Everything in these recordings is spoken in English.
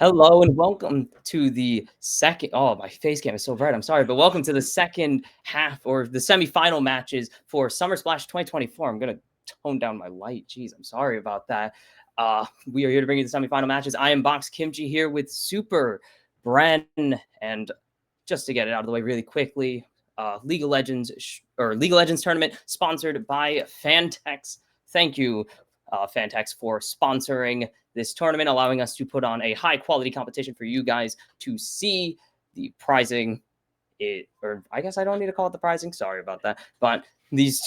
Hello and welcome to the second. Oh, my face cam is so bright. I'm sorry, but welcome to the second half or the semifinal matches for Summer Splash 2024. I'm gonna tone down my light. Jeez, I'm sorry about that. We are here to bring you the semifinal matches. I am boxedkimchi here with Super Bren, and just to get it out of the way really quickly, League of Legends League of Legends tournament sponsored by Phanteks. Thank you, Phanteks, for sponsoring this tournament, allowing us to put on a high quality competition for you guys to see. The prizing or I guess I don't need to call it the prizing, sorry about that, but these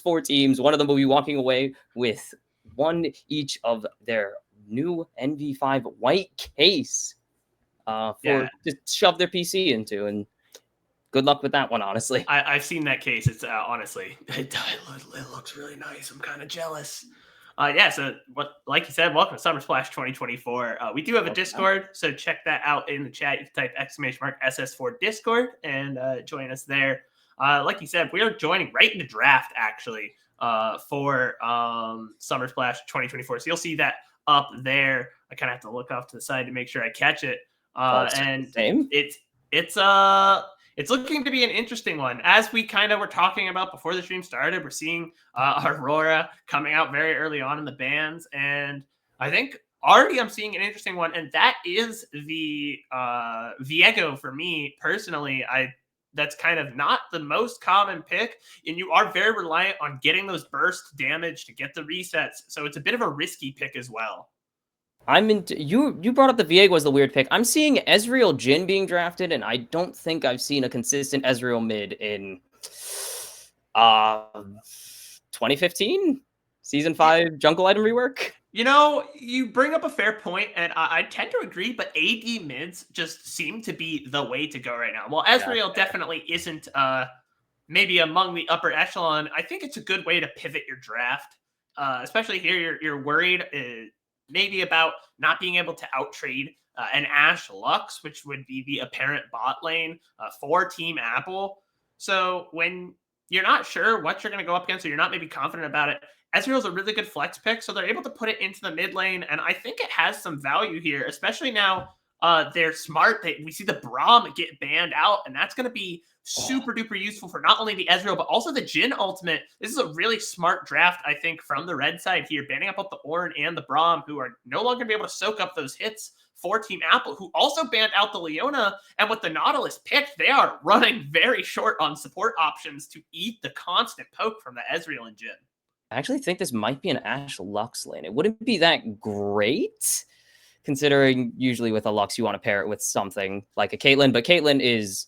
four teams, one of them will be walking away with one each of their new NV5 white case to shove their PC into, and good luck with that one, honestly. I've seen that case. It's honestly, it looks really nice. I'm kind of jealous. So like you said, welcome to Summer Splash 2024. We do have a Discord, so check that out in the chat. You can type !SS4 Discord and join us there. Like you said, we are joining right in the draft actually for Summer Splash 2024. So you'll see that up there. I kind of have to look off to the side to make sure I catch it. And same. It's looking to be an interesting one. As we kind of were talking about before the stream started, we're seeing Aurora coming out very early on in the bans. And I think already I'm seeing an interesting one. And that is the Viego for me personally. That's kind of not the most common pick. And you are very reliant on getting those burst damage to get the resets. So it's a bit of a risky pick as well. I'm into you brought up the Viego as the weird pick. I'm seeing Ezreal Jhin being drafted, and I don't think I've seen a consistent Ezreal mid in 2015 season 5 jungle item rework. You know, you bring up a fair point, and I tend to agree, but AD mids just seem to be the way to go right now. Well, Ezreal definitely isn't maybe among the upper echelon. I think it's a good way to pivot your draft, especially here you're worried maybe about not being able to outtrade an Ashe Lux, which would be the apparent bot lane for Team Apple. So when you're not sure what you're going to go up against, or you're not maybe confident about it, Ezreal's a really good flex pick, so they're able to put it into the mid lane, and I think it has some value here, especially now they're smart. We see the Braum get banned out, and that's going to be super duper useful for not only the Ezreal, but also the Jhin ultimate. This is a really smart draft, I think, from the red side here, banning up both the Ornn and the Braum, who are no longer going to be able to soak up those hits for Team Apple, who also banned out the Leona. And with the Nautilus picked, they are running very short on support options to eat the constant poke from the Ezreal and Jhin. I actually think this might be an Ashe Lux lane. It wouldn't be that great, considering usually with a Lux you want to pair it with something like a Caitlyn, but Caitlyn is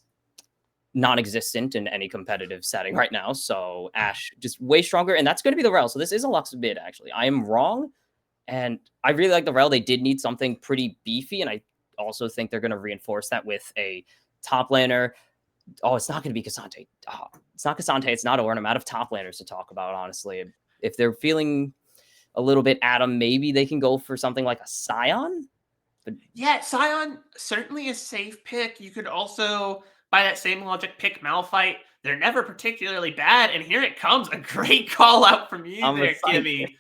non-existent in any competitive setting right now, so Ashe just way stronger, and that's going to be the rel. So this is a Lux mid, actually. I am wrong, and I really like the rel. They did need something pretty beefy, and I also think they're going to reinforce that with a top laner. Oh, it's not going to be Cassante. Oh, it's not Cassante. It's not Ornn. I'm out of top laners to talk about, honestly. If they're feeling a little bit Adam, maybe they can go for something like a Scion. But yeah, Scion certainly a safe pick. You could also, by that same logic, pick Malphite. They're never particularly bad, and here it comes. A great call out from you there, Kimmy.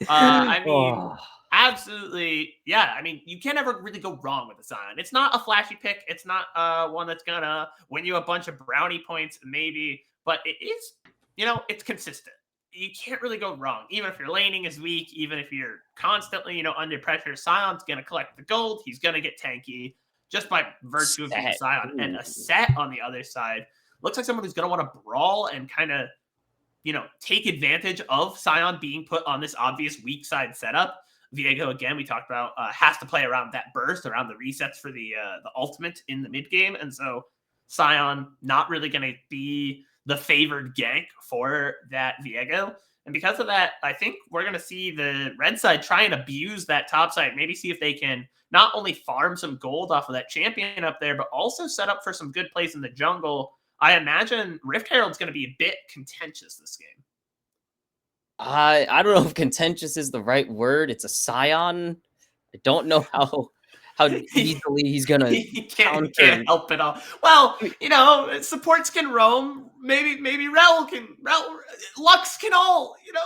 I mean, absolutely, yeah. I mean, you can't ever really go wrong with the Scion. It's not a flashy pick. It's not one that's gonna win you a bunch of brownie points, maybe, but it is, it's consistent. You can't really go wrong. Even if your laning is weak, even if you're constantly, under pressure, Scion's going to collect the gold. He's going to get tanky just by virtue of being Scion. And a set on the other side looks like someone who's going to want to brawl and kind of, take advantage of Scion being put on this obvious weak side setup. Viego, again, we talked about, has to play around that burst, around the resets for the ultimate in the mid game. And so Scion not really going to be the favored gank for that Viego. And because of that, I think we're going to see the red side try and abuse that top side, maybe see if they can not only farm some gold off of that champion up there, but also set up for some good plays in the jungle. I imagine Rift Herald's going to be a bit contentious this game. I don't know if contentious is the right word. It's a Scion. I don't know how easily he's gonna he can't help it all. Well, supports can roam. Maybe Rel Lux can all. Maybe.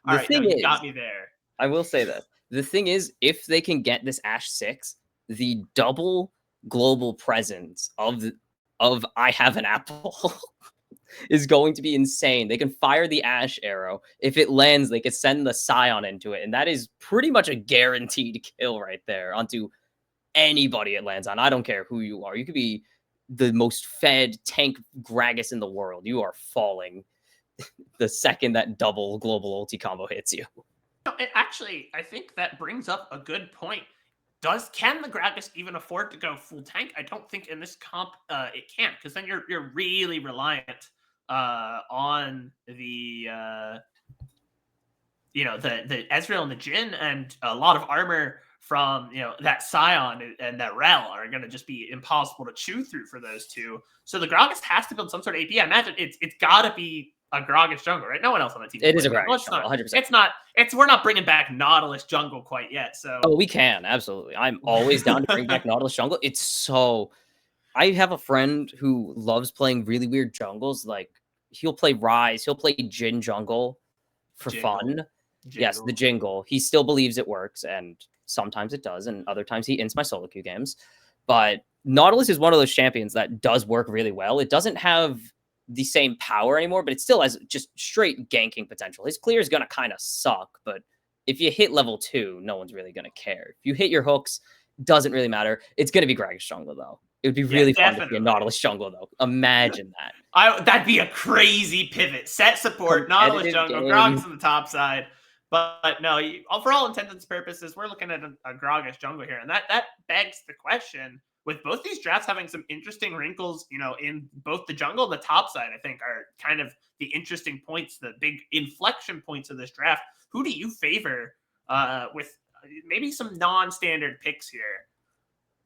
All right, you got me there. I will say this: The thing is, if they can get this Ash 6, the double global presence of I have an apple is going to be insane. They can fire the Ash arrow. If it lands, they can send the Scion into it. And that is pretty much a guaranteed kill right there onto anybody it lands on. I don't care who you are. You could be the most fed tank Gragas in the world. You are falling the second that double global ulti combo hits you. No, actually, I think that brings up a good point. Can the Gragas even afford to go full tank? I don't think in this comp it can't, because then you're really reliant on the the Ezreal and the Jhin, and a lot of armor from that Scion and that Rel are going to just be impossible to chew through for those two. So the Gragas has to build some sort of AP. I imagine it's got to be a Gragas jungle, right? No one else on the team. It is a Gragas jungle, 100%. We're not bringing back Nautilus jungle quite yet. So we can, absolutely. I'm always down to bring back Nautilus jungle. It's so... I have a friend who loves playing really weird jungles. Like, he'll play Ryze, he'll play Jhin jungle for fun. Yes, the jingle. He still believes it works, and sometimes it does, and other times he ints my solo queue games. But Nautilus is one of those champions that does work really well. It doesn't have the same power anymore, but it still has just straight ganking potential. His clear is going to kind of suck, but if you hit level 2, no one's really going to care. If you hit your hooks, doesn't really matter. It's going to be Gragas jungle, though. It would be really fun to be a Nautilus jungle, though. Imagine that. That'd be a crazy pivot. Set support, Nautilus jungle, Gragas on the top side. But no, for all intents and purposes, we're looking at a Gragas jungle here. And that begs the question, with both these drafts having some interesting wrinkles, in both the jungle and the top side, I think are kind of the interesting points, the big inflection points of this draft. Who do you favor with maybe some non-standard picks here?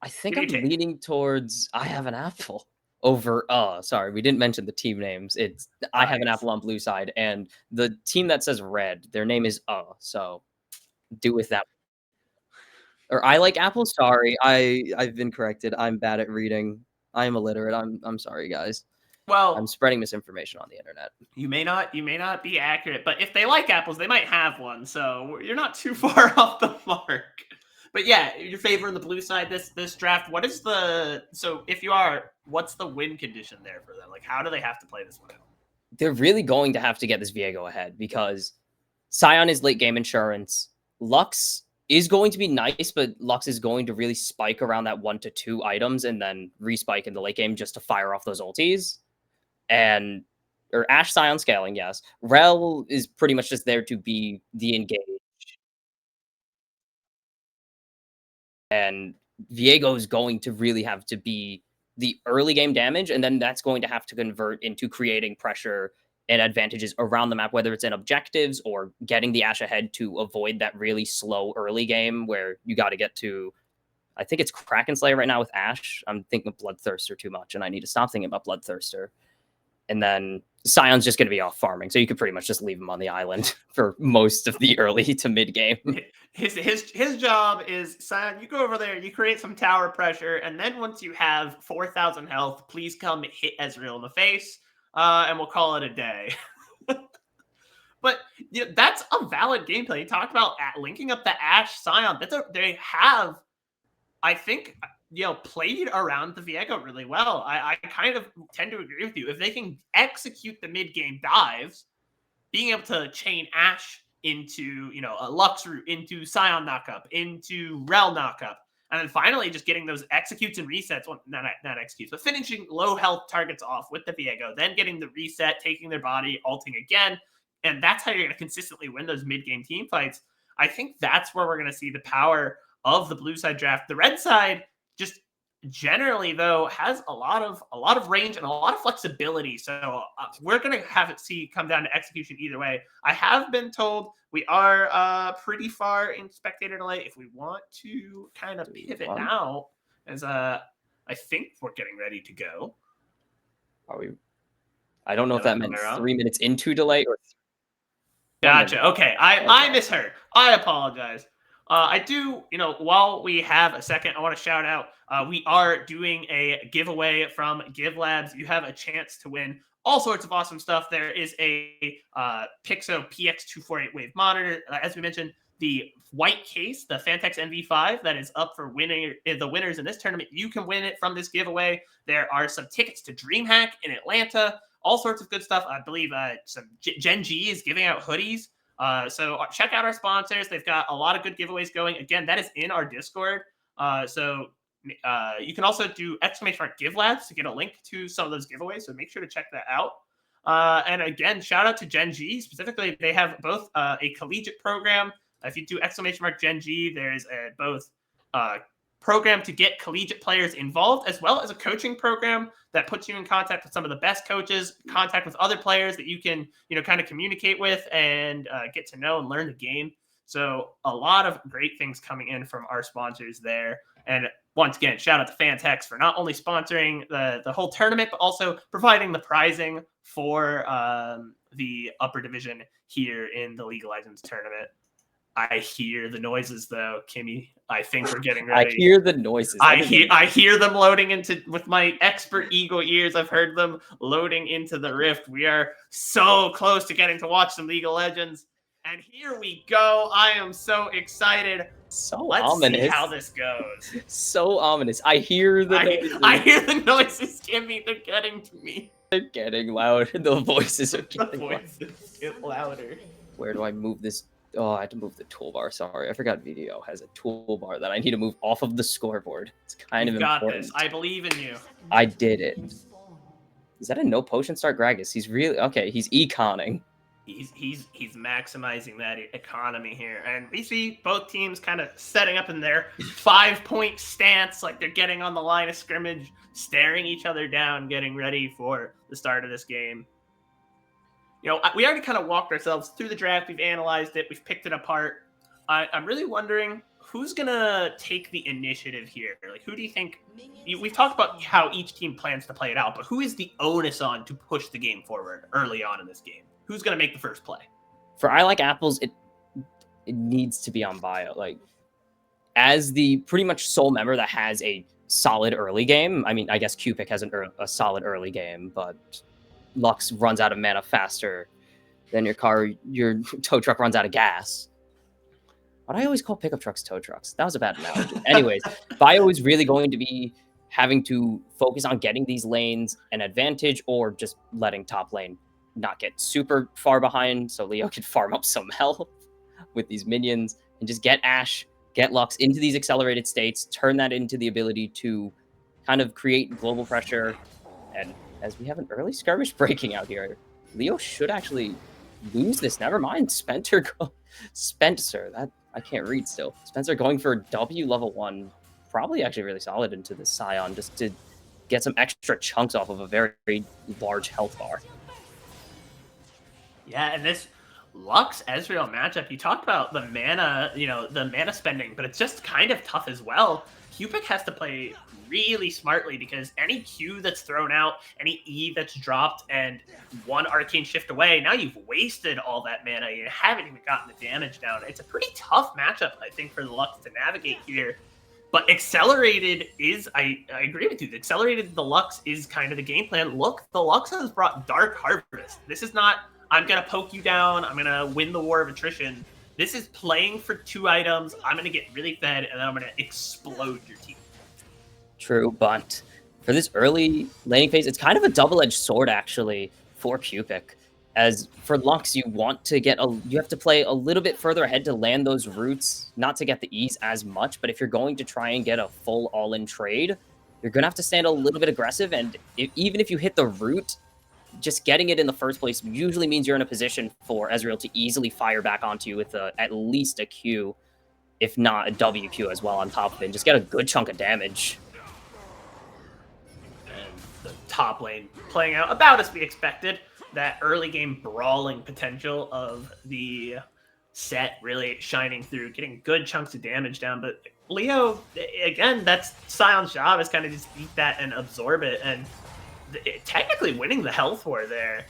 I think I'm leaning towards I have an apple over, sorry, we didn't mention the team names. It's I have an apple on blue side, and the team that says red, their name is so do with that. Or I like apple, sorry, I've been corrected. I'm bad at reading. I'm illiterate. I'm sorry, guys. Well, I'm spreading misinformation on the internet. You may not be accurate, but if they like apples, they might have one. So you're not too far off the mark. But yeah, you're favoring the blue side this draft. What's the win condition there for them? Like, how do they have to play this one out? They're really going to have to get this Viego ahead, because Scion is late game insurance. Lux is going to be nice, but Lux is going to really spike around that 1 to 2 items and then respike in the late game just to fire off those ultis. Or Ash Scion scaling, yes. Rel is pretty much just there to be the engage. And Viego is going to really have to be the early game damage, and then that's going to have to convert into creating pressure and advantages around the map, whether it's in objectives or getting the Ash ahead to avoid that really slow early game where you got to get to, I think it's Kraken Slayer right now with Ash. I'm thinking of Bloodthirster too much, and I need to stop thinking about Bloodthirster. And then Scion's just going to be off farming, so you could pretty much just leave him on the island for most of the early to mid game. His job is, Scion, you go over there, you create some tower pressure, and then once you have 4,000 health, please come hit Ezreal in the face, and we'll call it a day. But that's a valid gameplay. You talked about linking up the Ash Scion. They have, I think, played around the Viego really well. I kind of tend to agree with you. If they can execute the mid-game dives, being able to chain Ash into, a Lux route, into Scion knockup, into Rel knockup, and then finally just getting those executes and resets, well, not executes, but finishing low health targets off with the Viego, then getting the reset, taking their body, ulting again, and that's how you're going to consistently win those mid-game team fights. I think that's where we're going to see the power of the blue side draft. The red side just generally, though, has a lot of range and a lot of flexibility. So we're going to have it come down to execution either way. I have been told we are pretty far in spectator delay. If we want to kind of pivot now, as I think we're getting ready to go. Are we? I don't know if that meant 3 minutes into delay or. Gotcha. Okay, I misheard. I apologize. I do, while we have a second, I want to shout out, we are doing a giveaway from Give Labs. You have a chance to win all sorts of awesome stuff. There is a Pixo PX248 Wave monitor. As we mentioned, the white case, the Phanteks NV5, that is up for winning the winners in this tournament. You can win it from this giveaway. There are some tickets to DreamHack in Atlanta, all sorts of good stuff. I believe some Gen G is giving out hoodies. So check out our sponsors. They've got a lot of good giveaways going. Again, that is in our Discord. So you can also do !give labs to get a link to some of those giveaways. So make sure to check that out. And again, shout out to Gen G specifically. They have both a collegiate program. If you do !Gen G, there's both program to get collegiate players involved, as well as a coaching program that puts you in contact with some of the best coaches, contact with other players that you can, kind of communicate with and get to know and learn the game. So a lot of great things coming in from our sponsors there. And once again, shout out to Phanteks for not only sponsoring the whole tournament, but also providing the prizing for the upper division here in the League of Legends tournament. I hear the noises, though, Kimmy. I think we're getting ready. I hear the noises. I hear them loading into, with my expert eagle ears, I've heard them loading into the Rift. We are so close to getting to watch some League of Legends. And here we go. I am so excited. Let's see how this goes. So ominous. I hear the noises. I hear the noises, Kimmy. They're getting to me. They're getting loud. The voices are getting get louder. Where do I move this? Oh, I had to move the toolbar. Sorry, I forgot video has a toolbar that I need to move off of the scoreboard. It's kind of important. Got this. I believe in you. I did it. Is that a no potion start Gragas? He's really okay. He's econing. He's maximizing that economy here, and we see both teams kind of setting up in their 5-point stance, like they're getting on the line of scrimmage, staring each other down, getting ready for the start of this game. We already kind of walked ourselves through the draft. We've analyzed it. We've picked it apart. I'm really wondering who's going to take the initiative here. Like, who do you think? We've talked about how each team plans to play it out, but who is the onus on to push the game forward early on in this game? Who's going to make the first play? For I Like Apples, it needs to be on Bio. Like, as the pretty much sole member that has a solid early game. I mean, I guess Cupid has a solid early game, but Lux runs out of mana faster than your tow truck runs out of gas. Why do I always call pickup trucks tow trucks? That was a bad analogy. Anyways, Bio is really going to be having to focus on getting these lanes an advantage or just letting top lane not get super far behind so Leo can farm up some health with these minions and just get Ashe, get Lux into these accelerated states, turn that into the ability to kind of create global pressure. And as we have an early skirmish breaking out here, Leo should actually lose this. Never mind. Spencer, that I can't read still. Spencer going for W level 1, probably actually really solid into the Scion just to get some extra chunks off of a very, very large health bar. Yeah, and this Lux Ezreal matchup, you talked about the mana, the mana spending, but it's just kind of tough as well. Cupid has to play really smartly because any Q that's thrown out, any E that's dropped, and one arcane shift away, now you've wasted all that mana. You haven't even gotten the damage down. It's a pretty tough matchup, I think, for the Lux to navigate here. But accelerated is, I agree with you, the Lux is kind of the game plan. Look, the Lux has brought Dark Harvest. This is not, I'm going to poke you down, I'm going to win the war of attrition. This is playing for 2 items. I'm going to get really fed, and then I'm going to explode your team. True, but for this early laning phase, it's kind of a double-edged sword, actually, for Cupid. As for Lux, you have to play a little bit further ahead to land those roots, not to get the E's as much, but if you're going to try and get a full all-in trade, you're going to have to stand a little bit aggressive, and even if you hit the root, just getting it in the first place usually means you're in a position for Ezreal to easily fire back onto you with at least a Q, if not a WQ as well on top of it, and just get a good chunk of damage. And the top lane playing out about as we expected. That early game brawling potential of the set really shining through, getting good chunks of damage down. But Leo, again, that's Sion's job, is kind of just eat that and absorb it, and technically winning the health war there.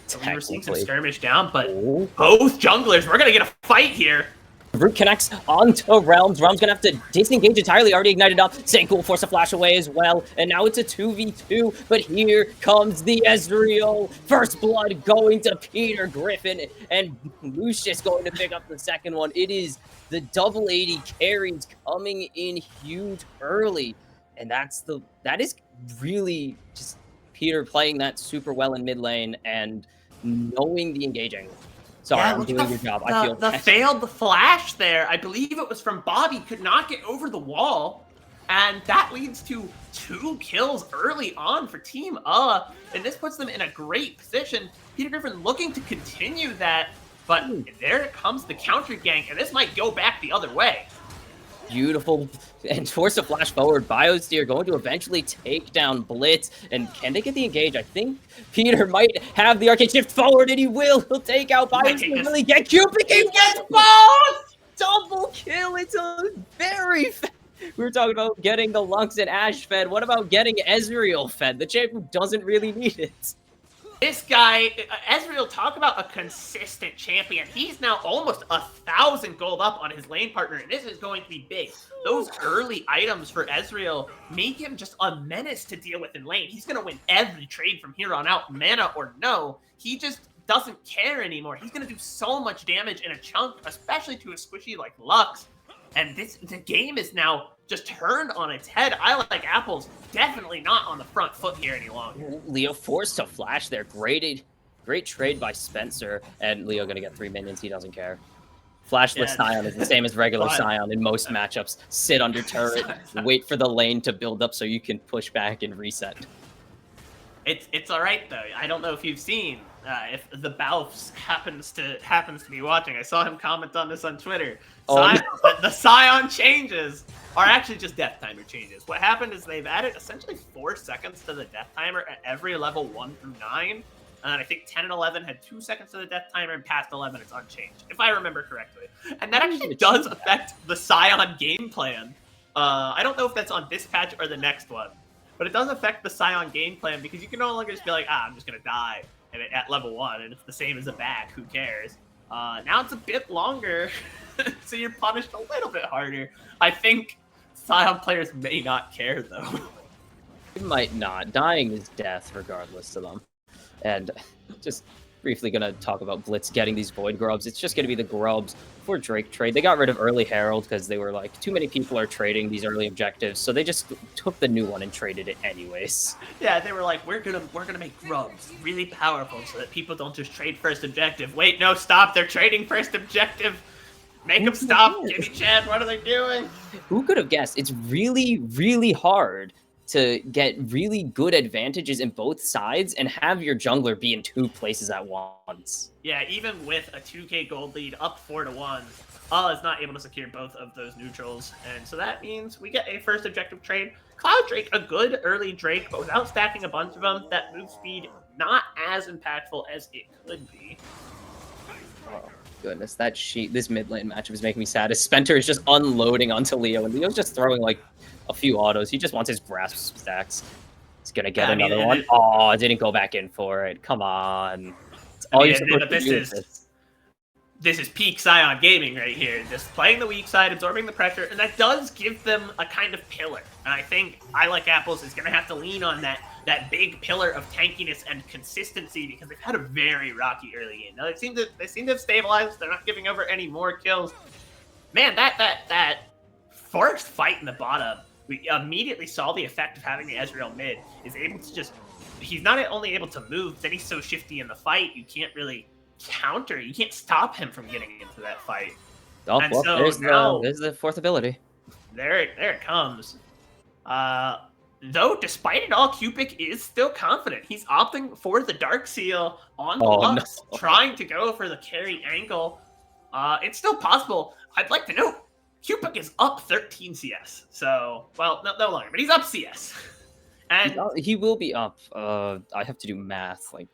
So we were seeing some skirmish down, but both junglers, we're going to get a fight here. Root connects onto Realms. Realms gonna have to disengage entirely. Already ignited up. Senku force a flash away as well. And now it's a 2v2. But here comes the Ezreal. First blood going to Peter Griffin. And Lucius going to pick up the second one. It is the double 80 carries coming in huge early. And that is really just Peter playing that super well in mid lane and knowing the engaging. Sorry, Yeah, I'm doing your job. I feel the failed flash there. I believe it was from Bobby. Could not get over the wall. And that leads to 2 kills early on for Team and this puts them in a great position. Peter Griffin looking to continue that, but there comes the counter gank, and this might go back the other way. Beautiful, and force a flash forward. Biosteer going to eventually take down Blitz, and can they get the engage? I think Peter might have the arcade shift forward, and he will. He'll take out Biosteer, really get Cupid. He gets both! Double kill, it's a very we were talking about getting the Lux and Ash fed. What about getting Ezreal fed? The champion doesn't really need it. This guy, Ezreal, talk about a consistent champion. He's now almost 1,000 gold up on his lane partner, and this is going to be big. Those early items for Ezreal make him just a menace to deal with in lane. He's going to win every trade from here on out, mana or no. He just doesn't care anymore. He's going to do so much damage in a chunk, especially to a squishy like Lux. And the game is now just turned on its head. I like apples, definitely not on the front foot here any longer. Leo forced to flash there. Great trade by Spencer. And Leo gonna get 3 minions. He doesn't care. Flashless Scion is the same as regular Scion in most matchups. Sit under turret, wait for the lane to build up so you can push back and reset. It's all right though. I don't know if you've seen if the Balfs happens to be watching. I saw him comment on this on Twitter. The Scion changes are actually just death timer changes. What happened is they've added essentially 4 seconds to the death timer at every level 1 through 9. And I think 10 and 11 had 2 seconds to the death timer, and past 11 it's unchanged, if I remember correctly. And that actually does affect the Scion game plan. I don't know if that's on this patch or the next one, but it does affect the Scion game plan because you can no longer just be like, I'm just gonna die at level 1, and it's the same as a back, who cares? Now it's a bit longer, so you're punished a little bit harder. I think Scion players may not care, though. They might not. Dying is death, regardless to them. And just briefly going to talk about Blitz getting these Void Grubs. It's just going to be the Grubs for Drake trade. They got rid of early Herald because they were like, too many people are trading these early objectives, so they just took the new one and traded it anyways. Yeah, they were like, we're gonna make Grubs really powerful so that people don't just trade first objective. Wait, no, stop! They're trading first objective. Make them stop! Kimi Chan, what are they doing? Who could have guessed? It's really, really hard to get really good advantages in both sides and have your jungler be in 2 places at once. Yeah, even with a 2k gold lead up 4-1, is not able to secure both of those neutrals. And so that means we get a first objective trade. Cloud Drake, a good early Drake, but without stacking a bunch of them, that move speed not as impactful as it could be. Oh, goodness, this mid lane matchup is making me sad. As Spencer is just unloading onto Leo, and Leo's just throwing like a few autos. He just wants his grasp stacks. He's gonna get another one. Oh, didn't go back in for it. Come on. This is peak Scion gaming right here. Just playing the weak side, absorbing the pressure, and that does give them a kind of pillar. And I think I Like Apples is gonna have to lean on that big pillar of tankiness and consistency because they've had a very rocky early game. Now they seem to have stabilized. They're not giving over any more kills. Man, that first fight in the bottom, we immediately saw the effect of having the Ezreal mid. Is able to just, he's not only able to move, then he's so shifty in the fight, you can't really counter, you can't stop him from getting into that fight. Oh, and well, so there's the fourth ability. There it comes. Though, despite it all, Cupid is still confident. He's opting for the Dark Seal on the Lux, trying to go for the carry angle. It's still possible. I'd like to note, Cupid is up 13 CS. So, well, no longer, but he's up CS. And he will be up. I have to do math. Like,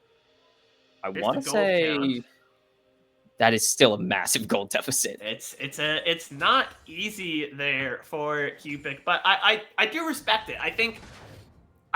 I want to say that is still a massive gold deficit. It's not easy there for Cupid, but I do respect it. I think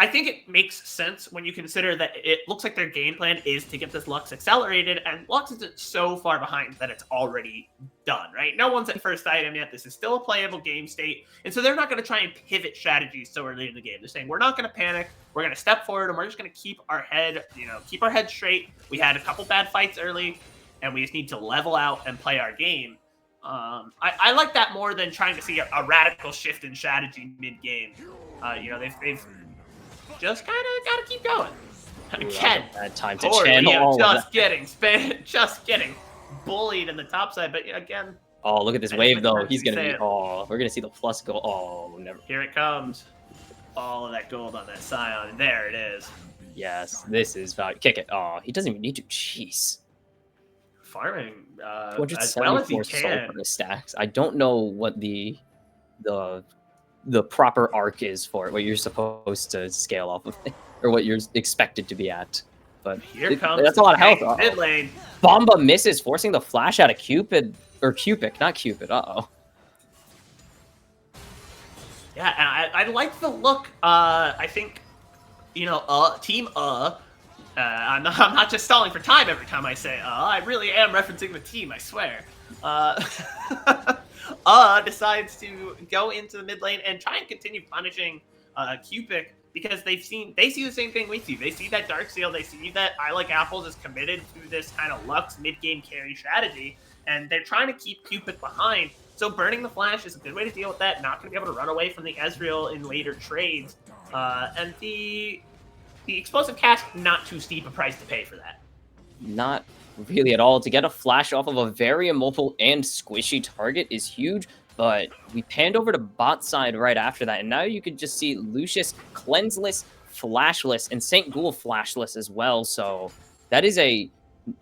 I think it makes sense when you consider that it looks like their game plan is to get this Lux accelerated, and Lux isn't so far behind that it's already done, right? No one's at first item yet. This is still a playable game state, and so they're not going to try and pivot strategies so early in the game. They're saying, we're not going to panic. We're going to step forward, and we're just going to keep our head, keep our head straight. We had a couple bad fights early, and we just need to level out and play our game. I like that more than trying to see a radical shift in strategy mid-game. They've just kind of got to keep going. Again, bad time to channel just getting bullied in the top side. But again, oh, look at this wave though. He's gonna be. Oh, we're gonna see the plus go. Oh, never. Here it comes. All of that gold on that Scion. There it is. Yes, this is value. Kick it. Oh, he doesn't even need to. Jeez. Farming as well as he can. For the stacks. I don't know what the proper arc is for it, what you're supposed to scale off of it, or what you're expected to be at. But here comes that's a lot of health. Mid lane. Bomba misses, forcing the flash out of Cupid, or Cupic, not Cupid. Uh-oh. Yeah, and I like the look. I think, team I'm not just stalling for time every time I say I really am referencing the team, I swear. Decides to go into the mid lane and try and continue punishing Cupic because they see the same thing we see. They see that Dark Seal, they see that I Like Apples is committed to this kind of Lux mid-game carry strategy, and they're trying to keep Cupic behind. So burning the flash is a good way to deal with that. Not going to be able to run away from the Ezreal in later trades. And the explosive cast, not too steep a price to pay for that. Not really at all. To get a flash off of a very immobile and squishy target is huge, but we panned over to bot side right after that, and now you could just see Lucius cleanseless, flashless, and St. Ghoul flashless as well, so that is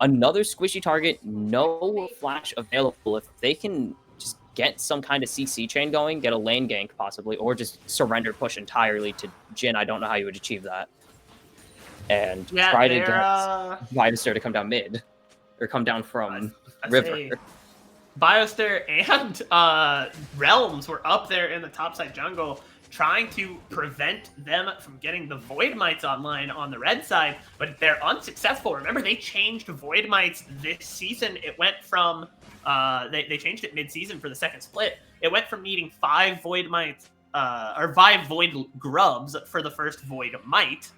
another squishy target, no flash available. If they can just get some kind of CC chain going, get a lane gank possibly, or just surrender push entirely to Jhin, I don't know how you would achieve that. And try to get Bioster to come down mid, or come down from river. Bioster and Realms were up there in the topside jungle, trying to prevent them from getting the Void Mites online on the red side, but they're unsuccessful. Remember, they changed Void Mites this season. It went from, they changed it mid-season for the second split. It went from needing 5 Void Mites, or 5 Void Grubs for the first Void Mite.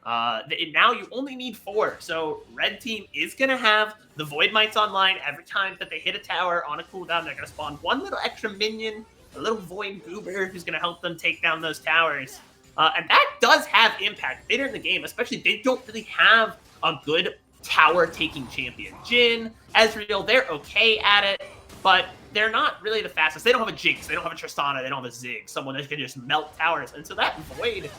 Now you only need 4, so red team is going to have the Void Mites online every time that they hit a tower on a cooldown. They're going to spawn one little extra minion, a little Void Goober who's going to help them take down those towers. And that does have impact later in the game, especially they don't really have a good tower-taking champion. Jhin, Ezreal, they're okay at it, but they're not really the fastest. They don't have a Jinx, they don't have a Tristana, they don't have a Ziggs, someone that can just melt towers. And so that Void...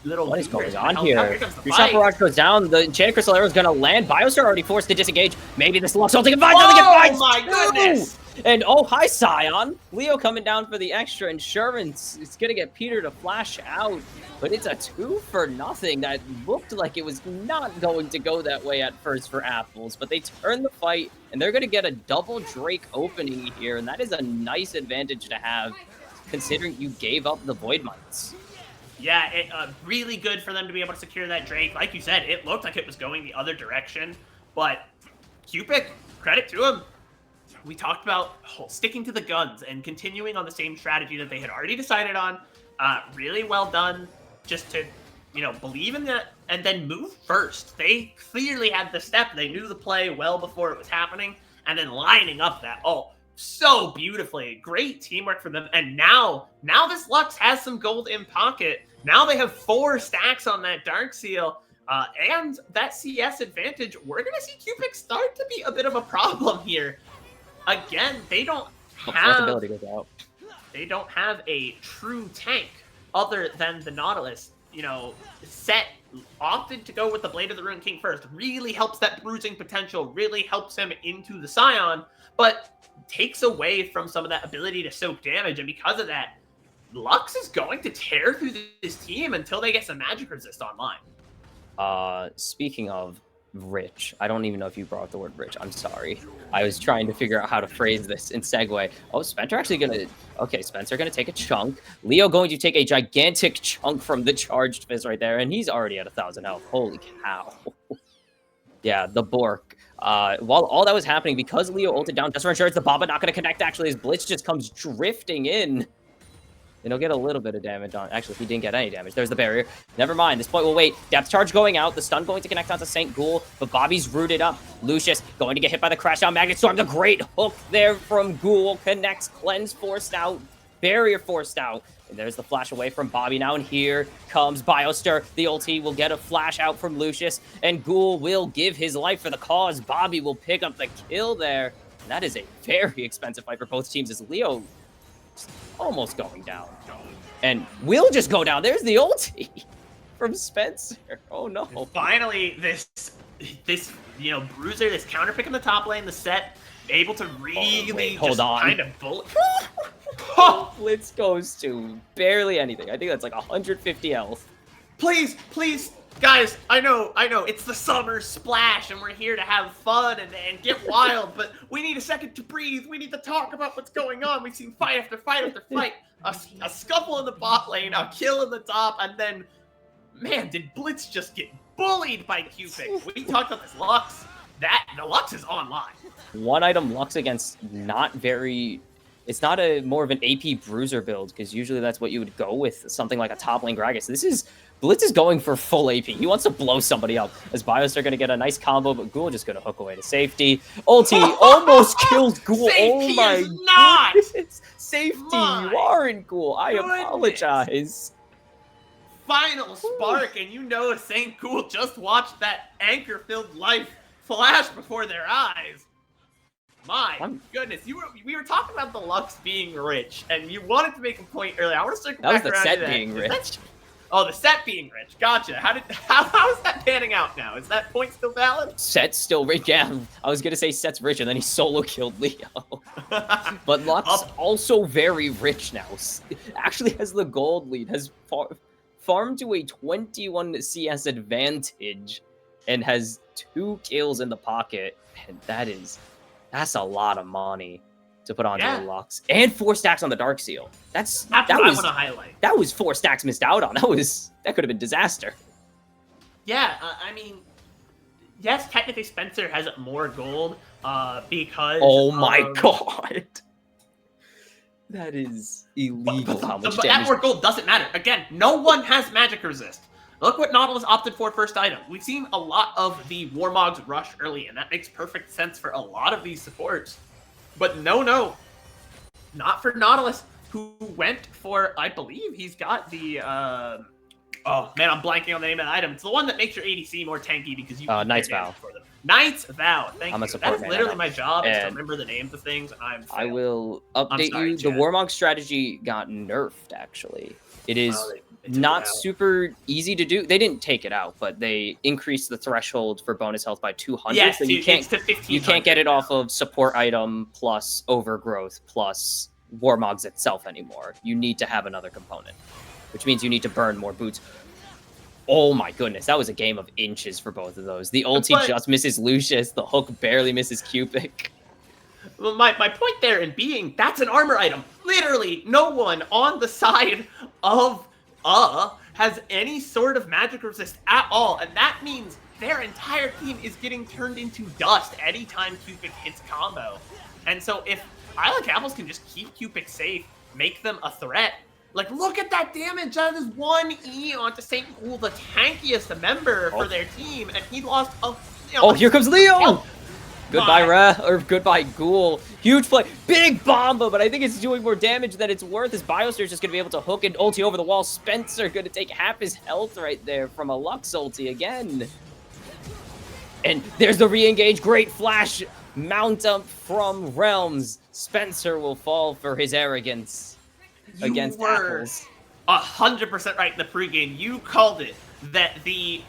What is going on here? Your Barrage goes down. The Enchanted Crystal Arrow is going to land. Bioster already forced to disengage. Maybe this Lux ulti can find something. Oh my goodness! And oh, hi, Scion. Leo coming down for the extra insurance. It's going to get Peter to flash out. But it's a 2 for nothing. That looked like it was not going to go that way at first for Apples. But they turn the fight, and they're going to get a double Drake opening here. And that is a nice advantage to have, considering you gave up the Void Mites. Yeah, really good for them to be able to secure that Drake. Like you said, it looked like it was going the other direction, but Cupic, credit to him. We talked about sticking to the guns and continuing on the same strategy that they had already decided on. Really well done, just to, believe in that and then move first. They clearly had the step. They knew the play well before it was happening, and then lining up that ult so beautifully. Great teamwork for them. And now this Lux has some gold in pocket. Now they have 4 stacks on that Dark Seal. And that CS advantage, we're going to see Cupic start to be a bit of a problem here. Again, they don't have a true tank other than the Nautilus. Set opted to go with the Blade of the Ruined King first. Really helps that bruising potential, really helps him into the Scion, but takes away from some of that ability to soak damage, and because of that, Lux is going to tear through this team until they get some magic resist online. Speaking of rich. I don't even know if you brought up the word rich. I'm sorry. I was trying to figure out how to phrase this in segue. Oh, Spencer actually gonna... Okay, Spencer gonna take a chunk. Leo going to take a gigantic chunk from the charged fist right there, and he's already at 1,000 health. Holy cow. Yeah, the Bork. While all that was happening, because Leo ulted down, just for insurance, the Baba not gonna connect, actually. His Blitz just comes drifting in. And he'll get a little bit of damage on... Actually, he didn't get any damage. There's the barrier. Never mind. This point will wait. Depth charge going out. The stun going to connect onto St. Ghoul. But Bobby's rooted up. Lucius going to get hit by the crash down Magnet Storm. The great hook there from Ghoul. Connects. Cleanse forced out. Barrier forced out. And there's the flash away from Bobby now. And here comes Biostir. The ulti will get a flash out from Lucius. And Ghoul will give his life for the cause. Bobby will pick up the kill there. And that is a very expensive fight for both teams as Leo... almost going down. And we'll just go down. There's the ulti from Spencer. Oh no. Finally, this bruiser, this counter pick in the top lane, the set, able to really kind of bullet. Blitz goes to barely anything. I think that's like 150 health. Please, guys, I know, it's the summer splash and we're here to have fun and get wild, but we need a second to breathe. We need to talk about what's going on. We've seen fight after fight after fight. A scuffle in the bot lane, a kill in the top, and then, man, did Blitz just get bullied by Cupid. We talked about this Lux. The Lux is online. One item Lux against not very... It's not more of an AP bruiser build, because usually that's what you would go with, something like a top lane Gragas. This is... Blitz is going for full AP. He wants to blow somebody up. As Bios are going to get a nice combo, but Ghoul just going to hook away to safety. Ulti almost killed Ghoul. Oh my goodness. Safety, you aren't Ghoul. I apologize. Final spark, and St. Ghoul just watched that anchor-filled life flash before their eyes. My goodness, we were talking about the Lux being rich, and you wanted to make a point earlier. I want to circle back around to that. That was the set being rich. Oh, the set being rich. Gotcha. How is that panning out now? Is that point still valid? Set's still rich. Yeah, I was gonna say Set's rich, and then he solo killed Leo. But Lux also very rich now. Actually has the gold lead. Has farmed to a 21 CS advantage, and has 2 kills in the pocket. And that's a lot of money to put onto the Lux. And 4 stacks on the Dark Seal. That's what I want to highlight. That was 4 stacks missed out on. That could have been disaster. Yeah, I mean, yes, technically Spencer has more gold because... Oh my god. That is illegal how much damage. That more gold doesn't matter. Again, no one has magic resist. Look what Nautilus opted for first item. We've seen a lot of the Warmogs rush early, and that makes perfect sense for a lot of these supports. But no, not for Nautilus, who went for, I believe he's got the, oh man, I'm blanking on the name of the item. It's the one that makes your ADC more tanky because you can Knight's Vow. For them. Knight's Vow, thank you. That's literally my job, is to remember the names of things. I will update you. The Warmog strategy got nerfed, actually. It is not super easy to do. They didn't take it out, but they increased the threshold for bonus health by 200. Yes, so you can't get it off of support item plus overgrowth plus Warmogs itself anymore. You need to have another component, which means you need to burn more boots. Oh my goodness, that was a game of inches for both of those. The ulti just misses Lucius. The hook barely misses Cupid. Well, my point there in being, that's an armor item. Literally, no one on the side of has any sort of magic resist at all, and that means their entire team is getting turned into dust anytime Cupid hits combo. And so if I Like Apples can just keep Cupid safe, make them a threat, like, look at that damage out of this 1E onto St. Ghoul, the tankiest member for their team, and he lost a... here comes Leo! Goodbye, goodbye, Ghoul. Huge play. Big Bomba, but I think it's doing more damage than it's worth. His Biosphere's just going to be able to hook and ulti over the wall. Spencer going to take half his health right there from a Lux ulti again. And there's the re-engage. Great flash. Mount up from Realms. Spencer will fall for his arrogance against Apples. 100% right in the pregame. You called it, that the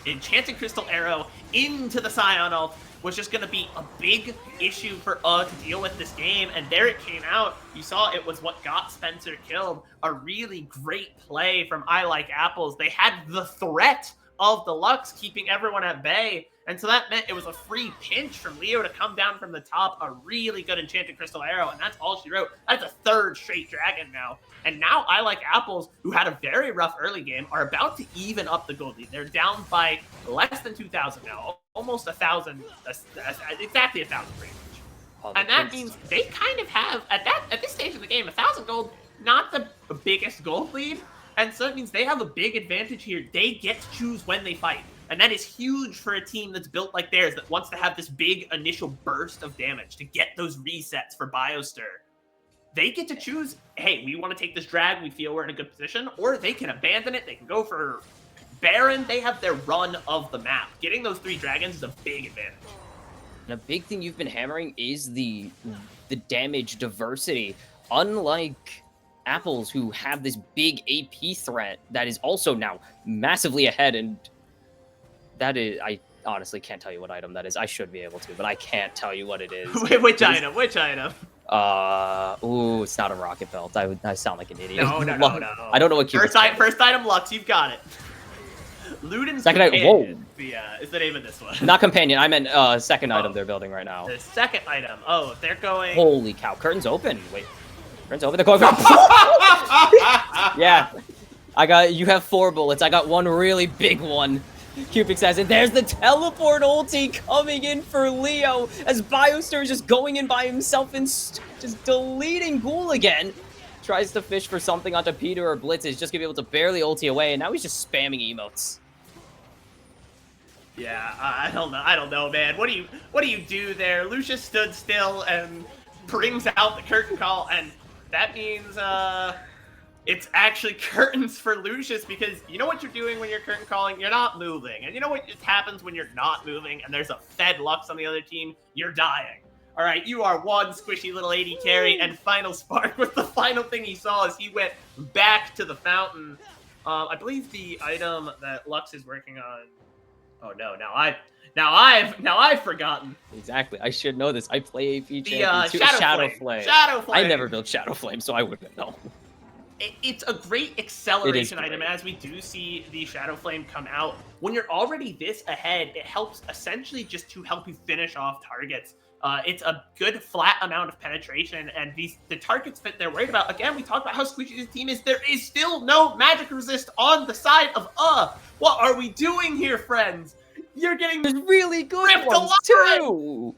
Enchanted Crystal Arrow into the Scion ult was just going to be a big issue for to deal with this game, and there it came out. You saw it was what got Spencer killed. A really great play from I Like Apples. They had the threat of the Lux keeping everyone at bay, And so that meant it was a free pinch from Leo to come down from the top, a really good Enchanted Crystal Arrow, and that's all she wrote. That's a third straight dragon now. And now I Like Apples, who had a very rough early game, are about to even up the gold lead. They're down by less than 2,000 now, almost 1,000, exactly 1,000 pretty much. And that means they kind of have, at this stage of the game, 1,000 gold, not the biggest gold lead, and so that means they have a big advantage here. They get to choose when they fight. And that is huge for a team that's built like theirs, that wants to have this big initial burst of damage to get those resets for Biostir. They get to choose, hey, we want to take this drag, we feel we're in a good position, or they can abandon it, they can go for Baron. They have their run of the map. Getting those 3 dragons is a big advantage. And a big thing you've been hammering is the damage diversity. Unlike Apples, who have this big AP threat that is also now massively ahead, and that is, I honestly can't tell you what item that is. I should be able to, but I can't tell you what it is. Which item? Which item? Ooh, it's not a rocket belt. I sound like an idiot. No. I don't know what first item Lux, you've got it. Luden's second Companion is the name of this one. Not Companion, I meant second item they're building right now. The second item. Oh, they're going... Holy cow, curtain's open. Wait, curtain's open, they're going for... Yeah, you have 4 bullets, I got one really big one. Cupix says it. There's the teleport ulti coming in for Leo as Biostir is just going in by himself and just deleting Ghoul again. Tries to fish for something onto Peter or Blitz. Is just gonna be able to barely ulti away, and now he's just spamming emotes. Yeah, I don't know, man. What do you do there? Lucius stood still and brings out the curtain call, and that means it's actually curtains for Lucius, because you know what you're doing when you're curtain calling? You're not moving. And you know what just happens when you're not moving and there's a fed Lux on the other team? You're dying. All right, you are one squishy little AD carry, and Final Spark was the final thing he saw as he went back to the fountain. I believe the item that Lux is working on... Oh no, now I've forgotten. Exactly, I should know this. I play AP champion too. Shadow Flame. Shadow Flame. I never built Shadow Flame, so I wouldn't know. It's a great acceleration item, and as we do see the Shadow Flame come out, when you're already this ahead, it helps essentially just to help you finish off targets. It's a good flat amount of penetration, and the targets that they're worried about, again, we talked about how squishy this team is. There is still no magic resist on the side of what are we doing here, friends? You're getting really good ones too.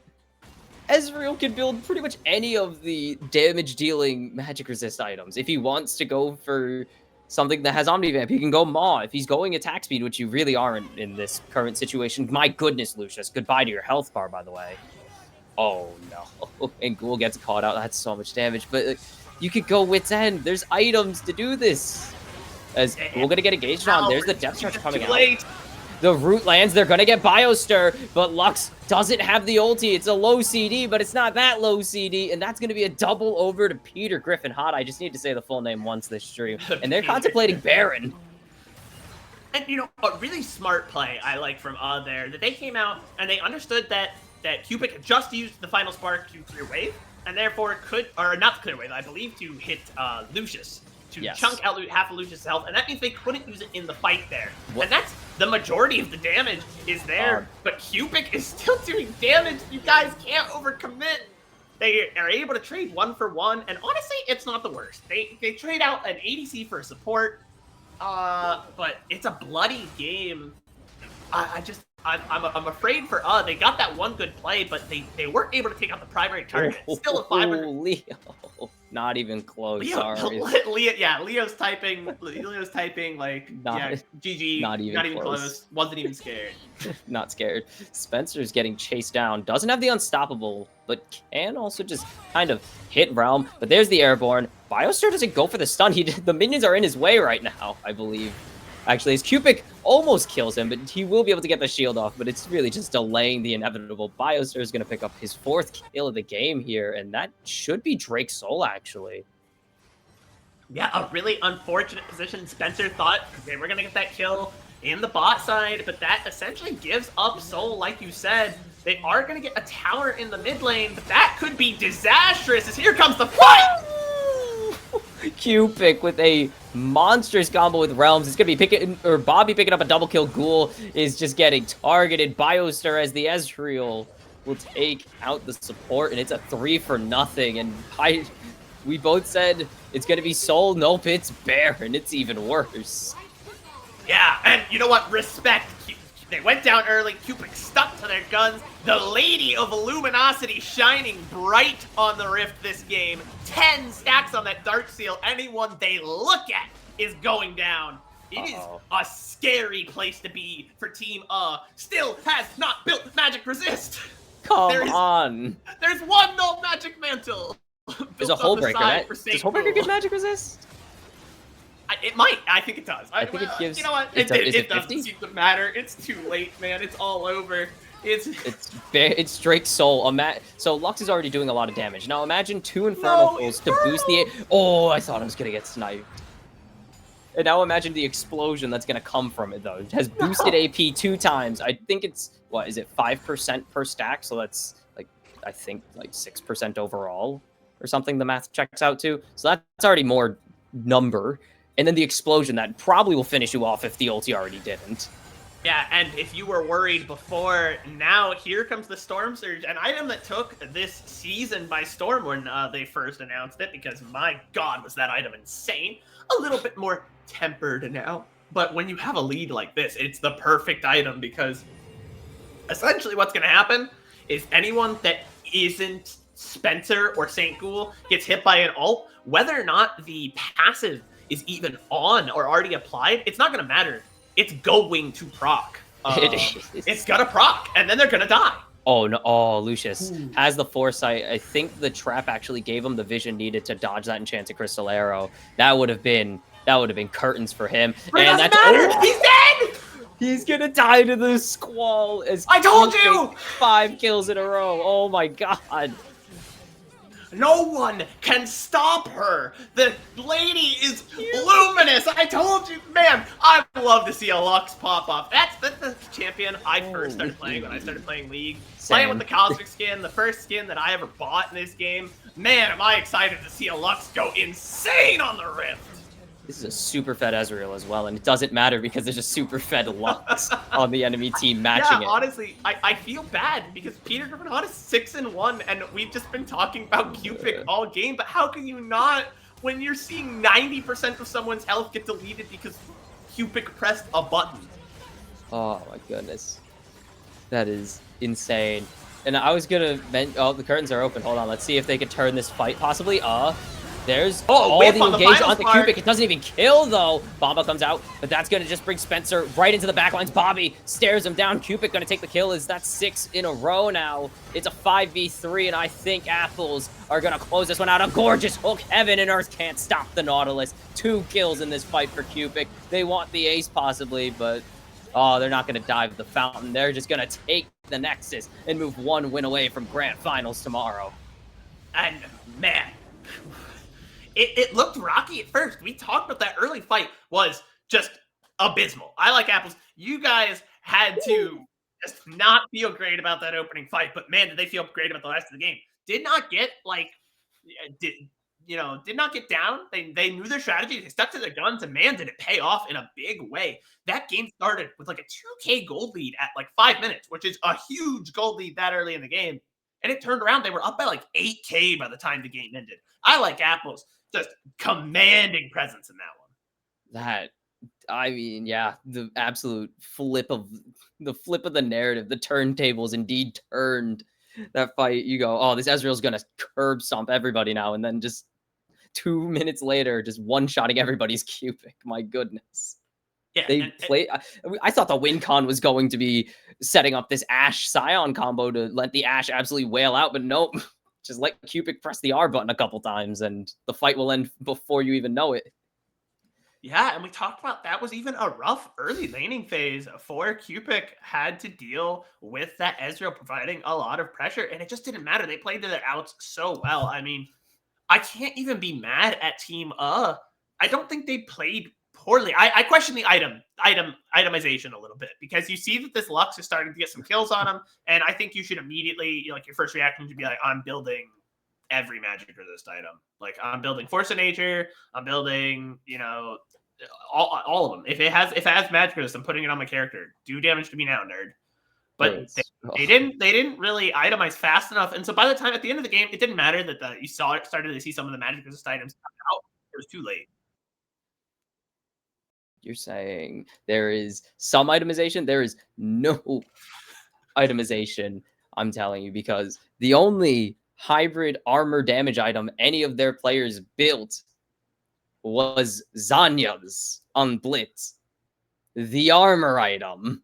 Ezreal can build pretty much any of the damage-dealing magic resist items. If he wants to go for something that has Omnivamp, he can go Maw. If he's going attack speed, which you really aren't in this current situation, my goodness, Lucius, goodbye to your health bar, by the way. Oh, no. And Ghoul gets caught out. That's so much damage. But you could go Wit's End. There's items to do this. As Ghoul going to get engaged on. There's the Depth Charge coming out. The root lands. They're going to get Biostir. But Lux doesn't have the ulti. It's a low CD, but it's not that low CD. And that's going to be a double over to Peter Griffin Hot. I just need to say the full name once this stream. And they're contemplating Baron. And, you know, a really smart play I like from there, that they came out and they understood that Cupid had just used the Final Spark to clear wave, and therefore could, or not clear wave, I believe, to hit Lucius, to chunk out half of Lucius' health, and that means they couldn't use it in the fight there. What? And that's the majority of the damage is there, but Cupid is still doing damage. You guys can't overcommit. They are able to trade 1-for-1, and honestly, it's not the worst. They trade out an ADC for a support, but it's a bloody game. I'm afraid for Oh, they got that one good play, but they weren't able to take out the primary target. Still a 500. Leo. Not even close. Sorry. Leo's typing like GG. Not even close. Wasn't even scared. Not scared. Spencer's getting chased down. Doesn't have the unstoppable, but can also just kind of hit Realm. But there's the airborne. Biostir doesn't go for the stun. The minions are in his way right now, I believe. Actually, his Cupid almost kills him, but he will be able to get the shield off, but it's really just delaying the inevitable. Biostir is going to pick up his 4th kill of the game here, and that should be Drake's Soul, actually. Yeah, a really unfortunate position. Spencer thought they were going to get that kill in the bot side, but that essentially gives up Soul, like you said. They are going to get a tower in the mid lane, but that could be disastrous as here comes the fight! Cupid with a monstrous combo with Realms. It's going to be Bobby picking up a double kill. Ghoul is just getting targeted. Biostar as the Ezreal will take out the support, and it's a 3-for-0. And we both said it's going to be Soul. Nope, it's Baron. It's even worse. Yeah, and you know what? Respect. They went down early. Cupid stuck to their guns. The Lady of Luminosity shining bright on the Rift this game. 10 stacks on that Dark Seal. Anyone they look at is going down. It is a scary place to be for Team Still has not built Magic Resist. Come on. There's one null Magic Mantle. There's a Hullbreaker. Does Hullbreaker give Magic Resist? It might. I think it does. I think it gives. You know what? It doesn't seem to matter. It's too late, man. It's all over. It's Drake's Soul. So Lux is already doing a lot of damage. Now imagine 2 Infernal Pulls to boost the. Oh, I thought I was gonna get sniped. And now imagine the explosion that's gonna come from it though. It has boosted AP 2 times. I think it's what is it 5% per stack? So that's like I think like 6% overall or something. The math checks out to. So that's already more number. And then the explosion that probably will finish you off if the ulti already didn't. Yeah, and if you were worried before, now here comes the Storm Surge, an item that took this season by storm when they first announced it, because my god, was that item insane. A little bit more tempered now, but when you have a lead like this, it's the perfect item, because essentially what's going to happen is anyone that isn't Spencer or St. Ghoul gets hit by an ult, whether or not the passive is even on or already applied, it's not going to matter. It's going to proc. It's going to proc, and then they're going to die. Oh, no. Oh, Lucius has the foresight. I think the trap actually gave him the vision needed to dodge that Enchanted Crystal Arrow. That would have been curtains for him. But and it doesn't matter. He's dead! He's going to die to the Squall. I told you! 5 kills in a row. Oh, my God. No one can stop her. The lady is luminous. I told you, man. I love to see a Lux pop off. That's the champion I first started playing when I started playing League. Playing with the Cosmic skin, the first skin that I ever bought in this game. Man, am I excited to see a Lux go insane on the Rift. This is a super fed Ezreal as well, and it doesn't matter because there's a super fed Lux on the enemy team matching it. Yeah, honestly, I feel bad because Peter Griffin is 6-1, and we've just been talking about Cupid all game, but how can you not when you're seeing 90% of someone's health get deleted because Cupid pressed a button? Oh my goodness. That is insane. And I was gonna oh, the curtains are open. Hold on, let's see if they could turn this fight possibly. There's all the engage on the Cupid. It doesn't even kill, though. Bomba comes out, but that's going to just bring Spencer right into the backlines. Bobby stares him down. Cupid going to take the kill. That's 6 in a row now. It's a 5v3, and I think Apples are going to close this one out. A gorgeous hook. Heaven and Earth can't stop the Nautilus. 2 kills in this fight for Cupid. They want the ace, possibly, but they're not going to dive the fountain. They're just going to take the Nexus and move 1 win away from Grand Finals tomorrow. And, man... It looked rocky at first. We talked about that early fight was just abysmal. I like Apples. You guys had to just not feel great about that opening fight, but man, did they feel great about the rest of the game. Did not get did not get down. They knew their strategy. They stuck to their guns, and man, did it pay off in a big way. That game started with like a 2K gold lead at like 5 minutes, which is a huge gold lead that early in the game. And it turned around. They were up by like 8K by the time the game ended. I like Apples. Just commanding presence in that one. I mean, yeah, the absolute flip of the narrative. The turntables indeed turned that fight. You go, oh, this Ezreal's gonna curb stomp everybody now, and then just 2 minutes later, just one-shotting everybody's Cupid. My goodness. Yeah, they play. I thought the win con was going to be setting up this Ashe Scion combo to let the Ashe absolutely wail out, but nope. Just let Cupid press the R button a couple times, and the fight will end before you even know it. Yeah, and we talked about that was even a rough early laning phase for Cupid. Had to deal with that Ezreal providing a lot of pressure, and it just didn't matter. They played to their outs so well. I mean, I can't even be mad at Team I don't think they played poorly. I question the itemization a little bit, because you see that this Lux is starting to get some kills on him, and I think you should immediately, like, your first reaction should be like, I'm building every magic resist item. Like I'm building Force of Nature, I'm building, all of them. If it has magic resist, I'm putting it on my character. Do damage to me now, nerd. But they didn't really itemize fast enough, and so by the time at the end of the game, it didn't matter that you started to see some of the magic resist items come out. It was too late. You're saying there is some itemization? There is no itemization, I'm telling you, because the only hybrid armor damage item any of their players built was Zanya's on Blitz. The armor item.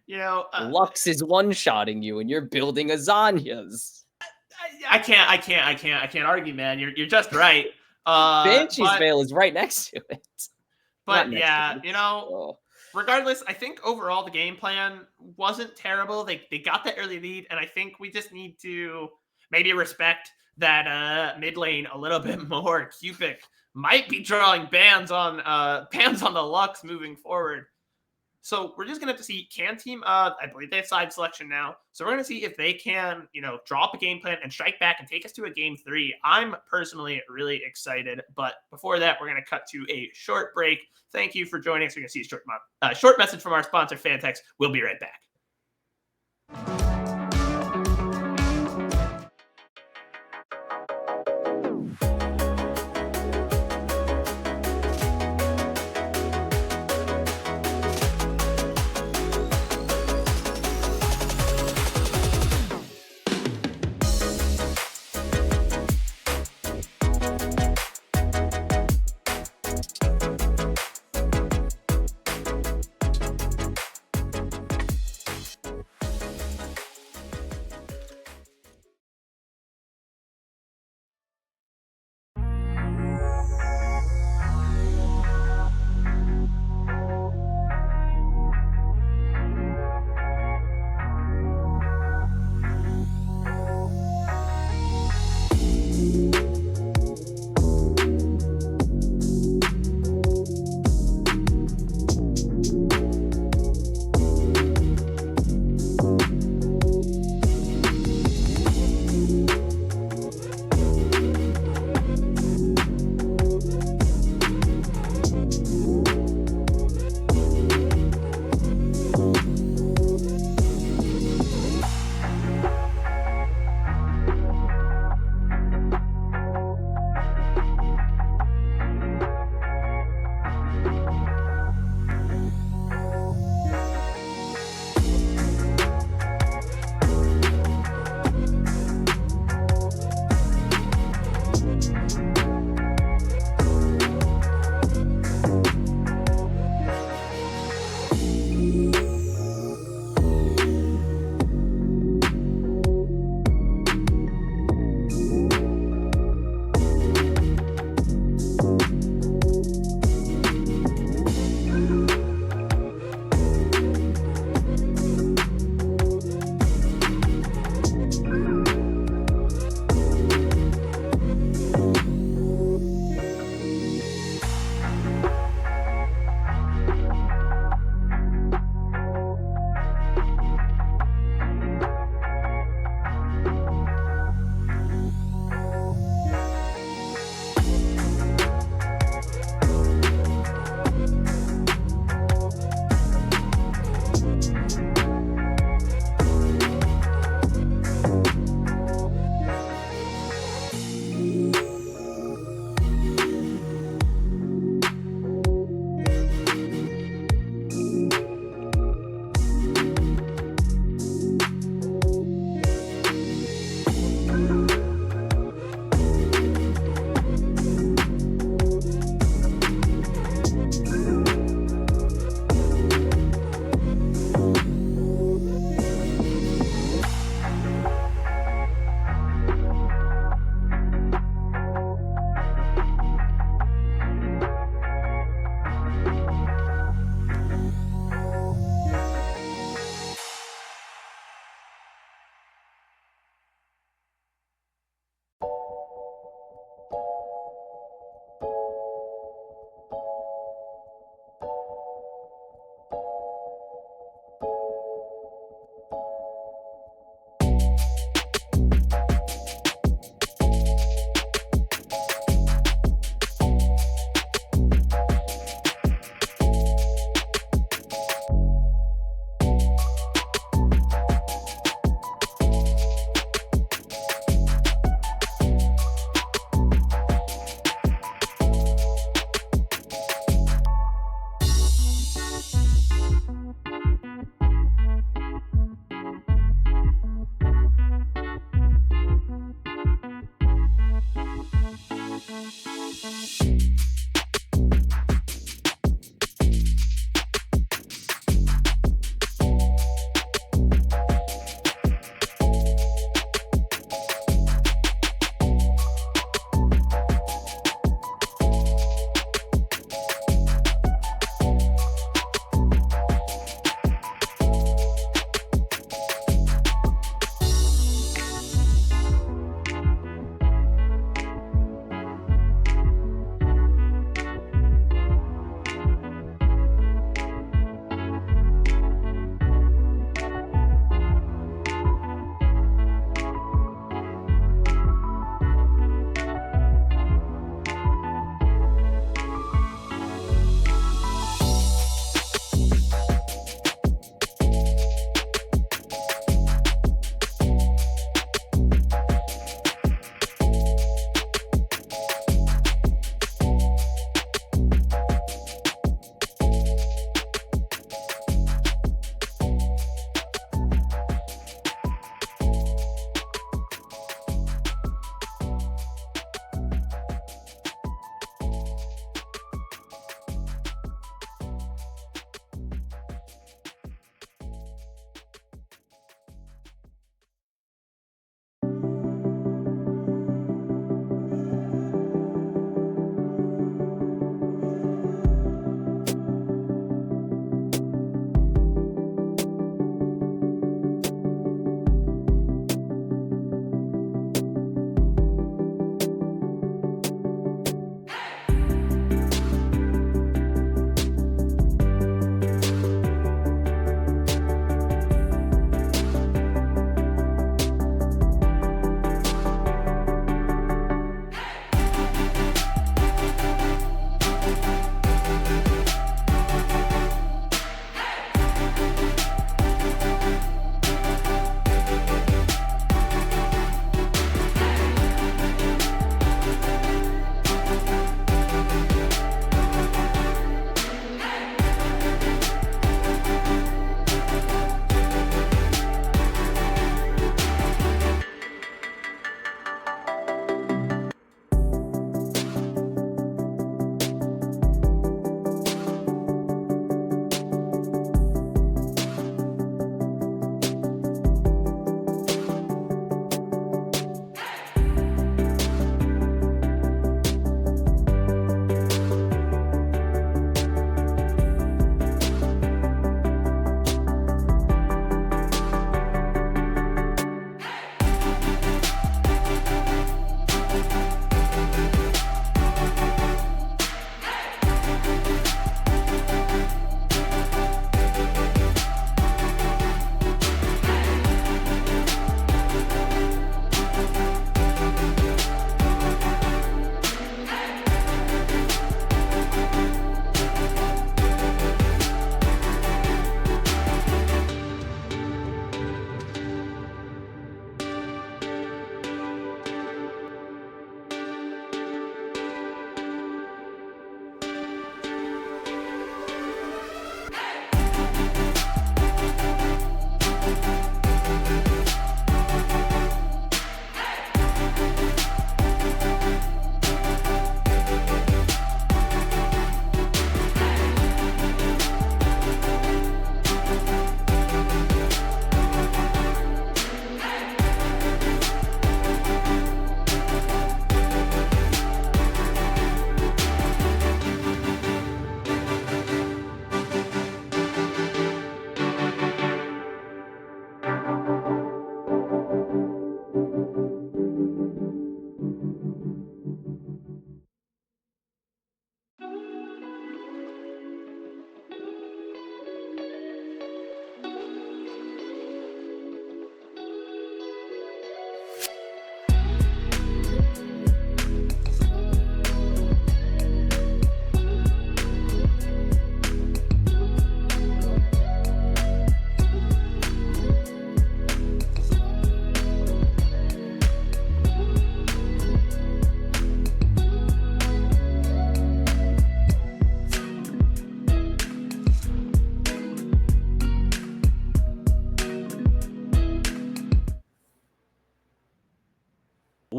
Lux is one-shotting you, and you're building a Zanya's. I can't argue, man. You're just right. Banshee's Veil is right next to it. But yeah, regardless, I think overall the game plan wasn't terrible. They got that early lead, and I think we just need to maybe respect that mid lane a little bit more. Cupid might be drawing bans on the Lux moving forward. So we're just gonna have to see, can team I believe they have side selection now. So we're gonna see if they can, draw up a game plan and strike back and take us to a game 3. I'm personally really excited. But before that, we're gonna cut to a short break. Thank you for joining us. We're gonna see a short message from our sponsor, Phanteks. We'll be right back.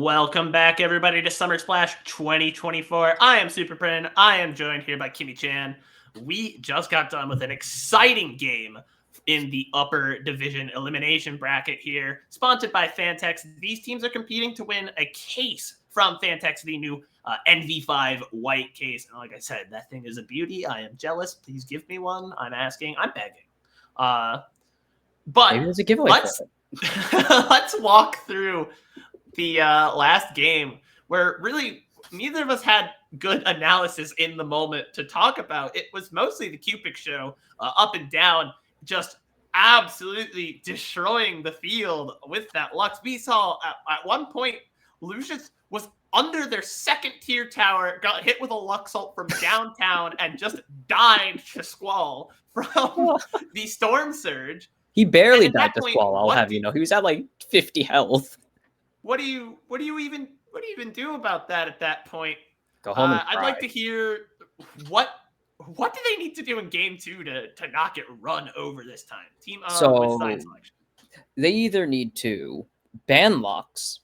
Welcome back, everybody, to Summer Splash 2024. I am Superprin. I am joined here by Kimi Chan. We just got done with an exciting game in the upper division elimination bracket here, sponsored by Phanteks. These teams are competing to win a case from Phanteks, the new NV5 white case. And like I said, that thing is a beauty. I am jealous. Please give me one. I'm asking. I'm begging. But maybe there's a giveaway let's, for it. Let's walk through the last game where really neither of us had good analysis in the moment to talk about. It was mostly the Cupid show, up and down, just absolutely destroying the field with that Lux. We saw at one point, Lucius was under their second tier tower, got hit with a Luxalt from downtown, and just died to Squall from the Storm Surge. He barely died to Squall, I'll have you know. He was at like 50 health. What do you even do about that at that point? Go home and cry. I'd like to hear what do they need to do in game 2 to not get run over this time? Team with side selection. They either need to ban Lux.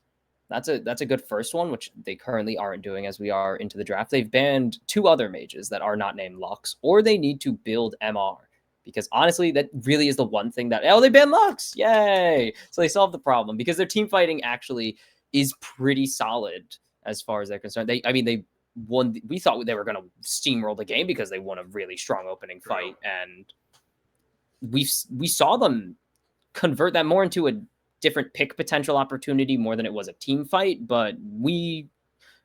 That's a good first one, which they currently aren't doing as we are into the draft. They've banned 2 other mages that are not named Lux, or they need to build MR. Because honestly, that really is the one thing that, they banned Lux. Yay. So they solved the problem because their team fighting actually is pretty solid as far as they're concerned. They won. We thought they were going to steamroll the game because they won a really strong opening fight. And we saw them convert that more into a different pick potential opportunity more than it was a team fight. But we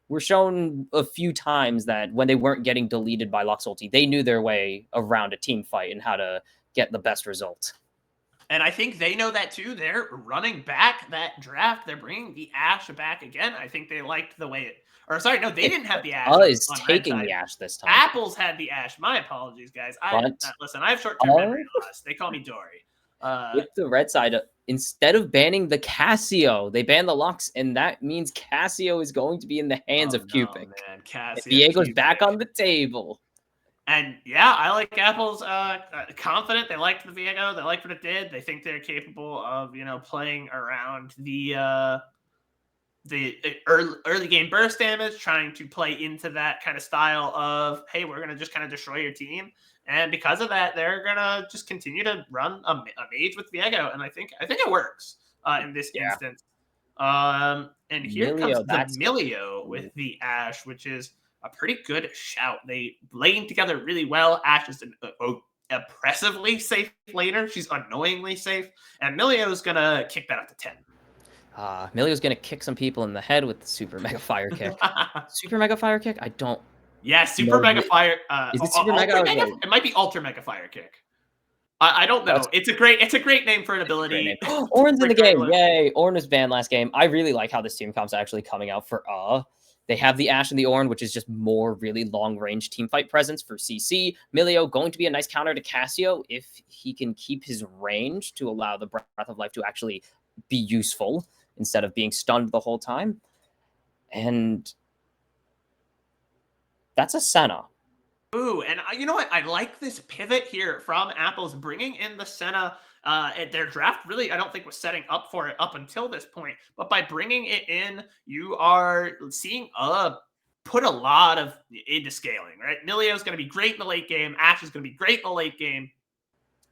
were shown a few times that when they weren't getting deleted by Lux ulti, they knew their way around a team fight and how to get the best result. And I think they know that too. They're running back that draft. They're bringing the Ashe back again. I think they liked the way it... Or sorry, no, they didn't have the Ashe. Is taking the Ashe this time. Apples had the Ashe. My apologies, guys. Listen, I have short-term memory loss. They call me Dory. With the red side, instead of banning the Cassio, they banned the Lux, and that means Cassio is going to be in the hands of Cupid. Man, Cassio. Diego's back on the table. And yeah, I like Apple's confident. They liked the Viego. They liked what it did. They think they're capable of, playing around the early game burst damage, trying to play into that kind of style of, hey, we're going to just kind of destroy your team. And because of that, they're going to just continue to run a mage with Viego. And I think it works in this instance. And here comes the Milio with the Ashe, which is a pretty good shout. They lane together really well. Ashe is an oppressively safe laner. She's annoyingly safe. And Milio's going to kick that up to 10. Milio's going to kick some people in the head with the Super Mega Fire Kick. Super Mega Fire Kick? I don't... Yeah, Super Mega Fire. Is it Super Mega? It might be Ultra Mega Fire Kick. I don't know. It's a great name for an ability. Ornn's in the game. Yay. Ornn was banned last game. I really like how this team comp's actually coming out for They have the Ashe and the Ornn, which is just more really long-range teamfight presence for CC. Milio going to be a nice counter to Cassio if he can keep his range to allow the Breath of Life to actually be useful instead of being stunned the whole time. And that's a Senna. Ooh, and you know what? I like this pivot here from Apple's bringing in the Senna. Their draft really, I don't think, was setting up for it up until this point. But by bringing it in, you are seeing put a lot of into scaling, right? Milio's going to be great in the late game. Ashe is going to be great in the late game.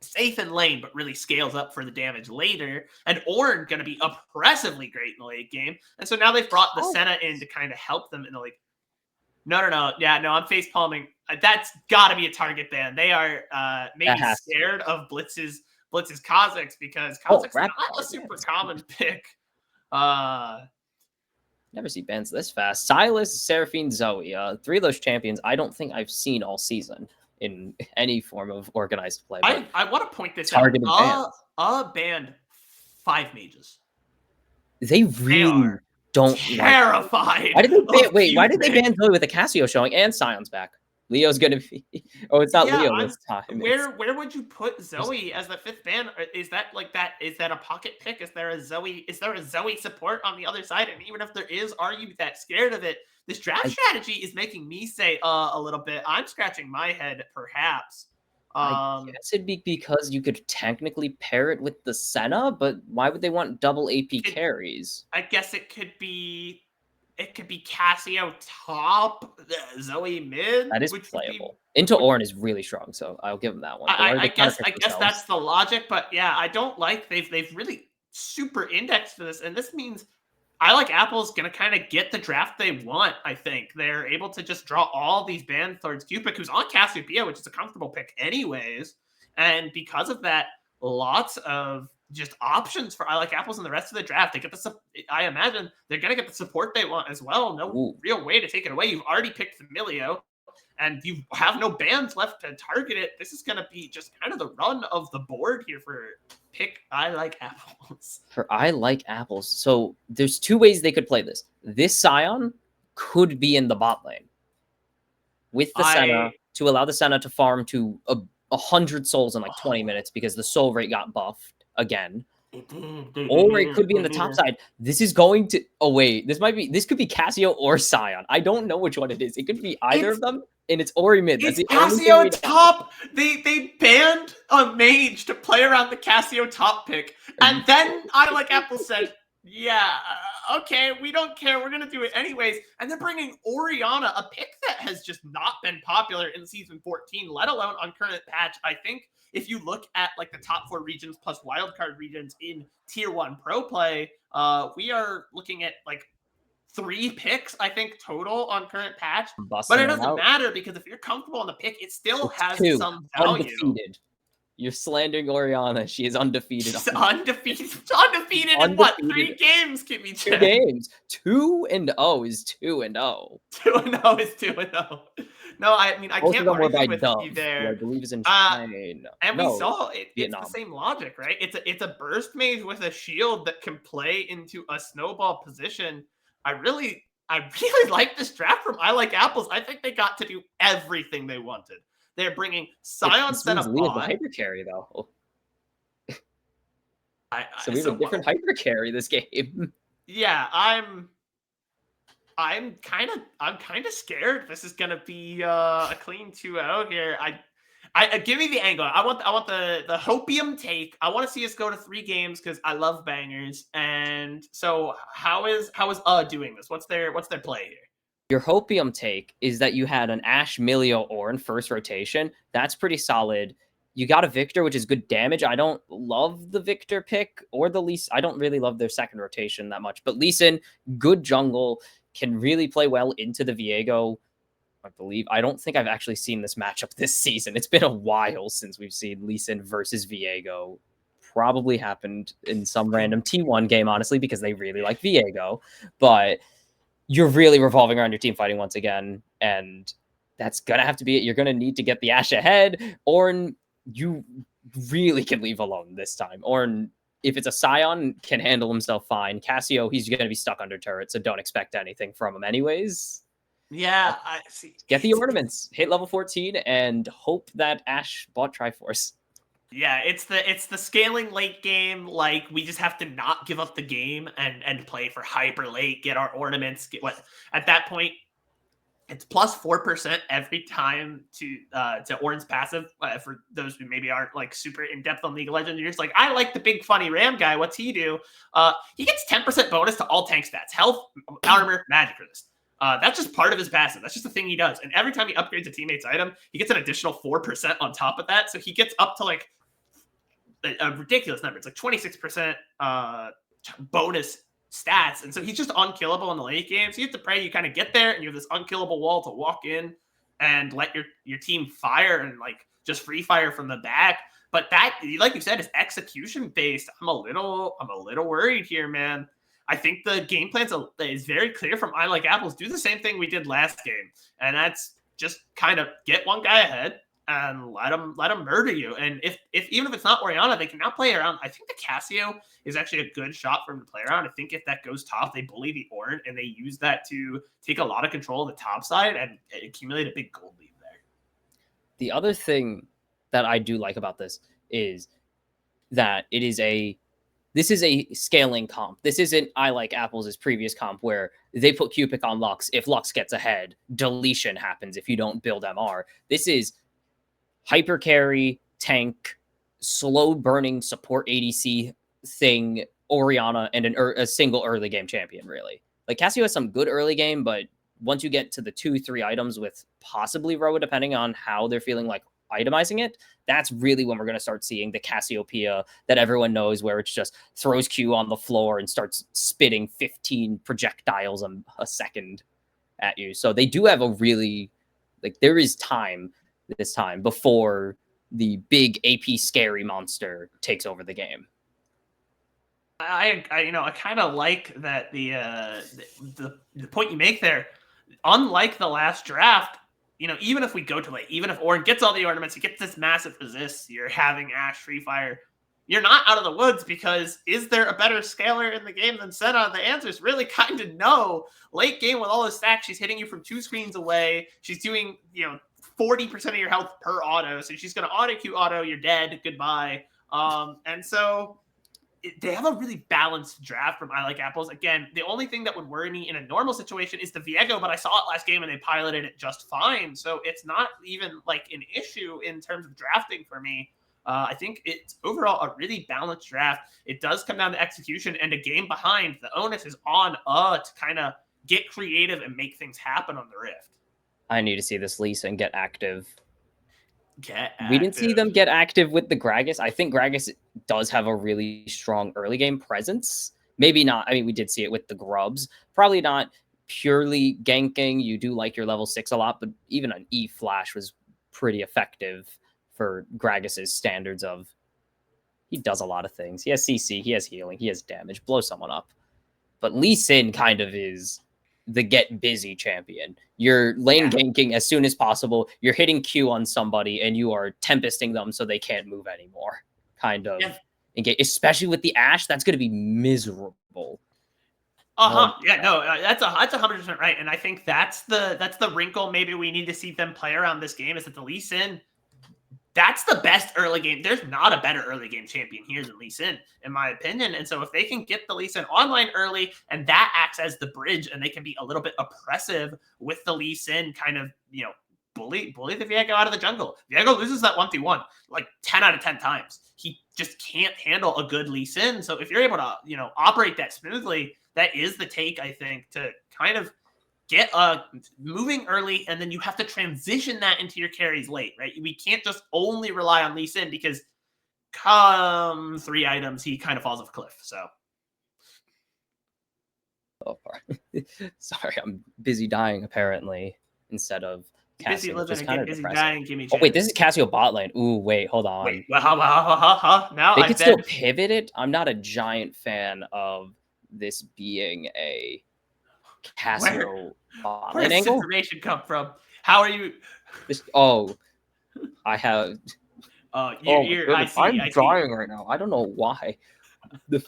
Safe in lane, but really scales up for the damage later. And Ornn going to be oppressively great in the late game. And so now they've brought the Senna in to kind of help them in the late. No. Yeah, no, I'm face palming. That's got to be a target ban. They are maybe scared of Blitz's Kha'Zix because Kha'Zix not a super common pick. Never see bans this fast. Silas, Seraphine, Zoe. 3 of those champions I don't think I've seen all season in any form of organized play. I want to point this out. Banned 5 mages. They really don't terrified. Why did they ban Zoe with a Cassio showing and Sion's back? Leo's gonna be... Oh, it's not Leo this time. Where would you put Zoe as the 5th ban? Is that a pocket pick? Is there a Zoe support on the other side? And even if there is, are you that scared of it? This draft strategy is making me say a little bit. I'm scratching my head, perhaps. I guess it'd be because you could technically pair it with the Senna, but why would they want double AP carries? I guess it could be It could be Casio top, Zoe mid. That is which playable. Would be, Into Orin is really strong, so I'll give him that one. I guess that's the logic, but yeah, I don't like they've really super indexed to this, and this means I Like Apple's gonna kind of get the draft they want. I think they're able to just draw all these bans towards Cupid, who's on Cassiopeia, which is a comfortable pick anyways, and because of that, lots of just options for I Like Apples in the rest of the draft. They get I imagine they're gonna get the support they want as well. No real way to take it away. You've already picked Familio, and you have no bands left to target it. This is going to be just kind of the run of the board here for pick I Like Apples. For I Like Apples. So there's two ways they could play this. This Scion could be in the bot lane with the Senna to allow the Senna to farm to 100 souls in like 20 minutes because the soul rate got buffed again. Or it could be in the top side. This is going to... Oh, wait. This could be Casio or Scion. I don't know which one it is. It could be either of them, and it's Ori mid. It's Casio top. They banned a mage to play around the Casio top pick. And then I Like Apple said, yeah, okay, we don't care. We're going to do it anyways. And they're bringing Orianna, a pick that has just not been popular in Season 14, let alone on current patch. I think if you look at like the top 4 regions plus wildcard regions in Tier 1 Pro play, we are looking at like 3 picks, I think, total on current patch. But it doesn't matter because if you're comfortable on the pick, it still has some value. Undefeated. You're slandering Orianna. She is undefeated. She's undefeated. In what? 3 games, Kimi Chan? 2 games. 2-0 is 2-0. 2-0 is 2-0. No, I mean, I can't argue with you there. I believe is in China. And we saw it's the same logic, right? It's a burst mage with a shield that can play into a snowball position. I really like this draft from I Like Apples. I think they got to do everything they wanted. They're bringing Scion set up the hyper carry though. So we have a different hyper carry this game. Yeah, I'm kind of scared this is gonna be a clean 2-0 here. I give me the angle. I want the hopium take. I want to see us go to 3 games because I love bangers. And so how is doing this? What's their play here? Your hopium take is that you had an Ashe, Milio, Ornn first rotation. That's pretty solid. You got a Victor, which is good damage. I don't love the Victor pick or the Lee. I don't really love their second rotation that much. But Lee Sin, good jungle, can really play well into the Viego. I believe. I don't think I've actually seen this matchup this season. It's been a while since we've seen Lee Sin versus Viego. Probably happened in some random T1 game, honestly, because they really like Viego. But you're really revolving around your team fighting once again, and that's going to have to be it. You're going to need to get the Ashe ahead. Ornn, you really can leave alone this time. Ornn, if it's a Scion, can handle himself fine. Casio, he's going to be stuck under turret, so don't expect anything from him anyways. Yeah, I see. Get the ornaments, hit level 14, and hope that Ashe bought Triforce. Yeah, it's the scaling late game. Like, we just have to not give up the game and play for hyper late, get our ornaments, at that point, it's plus 4% every time to Ornn's passive. For those who maybe aren't like super in depth on League of Legends, you're just like, I like the big funny Ram guy. What's he do? He gets 10% bonus to all tank stats, health, armor, magic resist. That's just part of his passive. That's just the thing he does. And every time he upgrades a teammate's item, he gets an additional 4% on top of that. So he gets up to like a ridiculous number. It's like 26% bonus stats. And so he's just unkillable in the late game. So you have to pray you kind of get there and you have this unkillable wall to walk in and let your team fire and like just free fire from the back. But that, like you said, is execution based. I'm a little worried here, man. I think the game plan is very clear from I Like Apples. Do the same thing we did last game. And that's just kind of get one guy ahead and let him murder you. And if even if it's not Orianna, they can now play around. I think the Casio is actually a good shot for him to play around. I think if that goes top, they bully the Ornn and they use that to take a lot of control of the top side and accumulate a big gold lead there. The other thing that I do like about this is that this is a scaling comp. This isn't I Like Apples' previous comp where they put Cupic on Lux. If Lux gets ahead, deletion happens if you don't build MR. This is hyper carry, tank, slow burning support ADC thing, Orianna, and a single early game champion, really. Like Casio has some good early game, but once you get to the 2-3 items with possibly Roa, depending on how they're feeling like itemizing it, that's really when we're going to start seeing the Cassiopeia that everyone knows, where it's just throws Q on the floor and starts spitting 15 projectiles a second at you. So they do have a really, like, there is time this time before the big AP scary monster takes over the game. I kind of like that the point you make there. Unlike the last draft, even if we go to late, even if Orin gets all the ornaments, he gets this massive resist, you're having Ash Free Fire, you're not out of the woods, because is there a better scaler in the game than Senna? The answer is really kind of no. Late game with all those stacks, she's hitting you from 2 screens away. She's doing, 40% of your health per auto. So she's going to auto Q auto, you're dead, goodbye. And so they have a really balanced draft from I Like Apples. Again, the only thing that would worry me in a normal situation is the Viego, but I saw it last game and they piloted it just fine. So it's not even like an issue in terms of drafting for me. I think it's overall a really balanced draft. It does come down to execution and a game behind. The onus is on to kind of get creative and make things happen on the Rift. I need to see this Lee Sin get active. We didn't see them get active with the Gragas. I think Gragas does have a really strong early game presence. Maybe not. I mean, we did see it with the Grubs. Probably not purely ganking. You do like your level 6 a lot, but even an E flash was pretty effective for Gragas's standards of, he does a lot of things. He has CC, he has healing, he has damage, blow someone up. But Lee Sin kind of is the get busy champion. You're lane ganking as soon as possible. You're hitting Q on somebody and you are tempesting them so they can't move anymore. Kind of. Yeah. Especially with the Ashe, that's going to be miserable. Yeah, no, that's 100% right. And I think that's the wrinkle maybe we need to see them play around this game, is that the Lee Sin, that's the best early game. There's not a better early game champion here than Lee Sin, in my opinion. And so if they can get the Lee Sin online early, and that acts as the bridge, and they can be a little bit oppressive with the Lee Sin, kind of, bully the Viego out of the jungle. Viego loses that 1v1 like 10 out of 10 times. He just can't handle a good Lee Sin. So if you're able to, operate that smoothly, that is the take, I think, to kind of get moving early, and then you have to transition that into your carries late, right? We can't just only rely on Lee Sin, because come 3 items, he kind of falls off a cliff. So, sorry, I'm busy dying apparently instead of busy living and get busy dying. Kimi Chan. Oh wait, this is Casio bot lane. Ooh, wait, hold on. Wait, now they could still pivot it. I'm not a giant fan of this being a Casio bot lane angle. Where does this information come from? How are you? I have. I'm dying right now. I don't know why. We're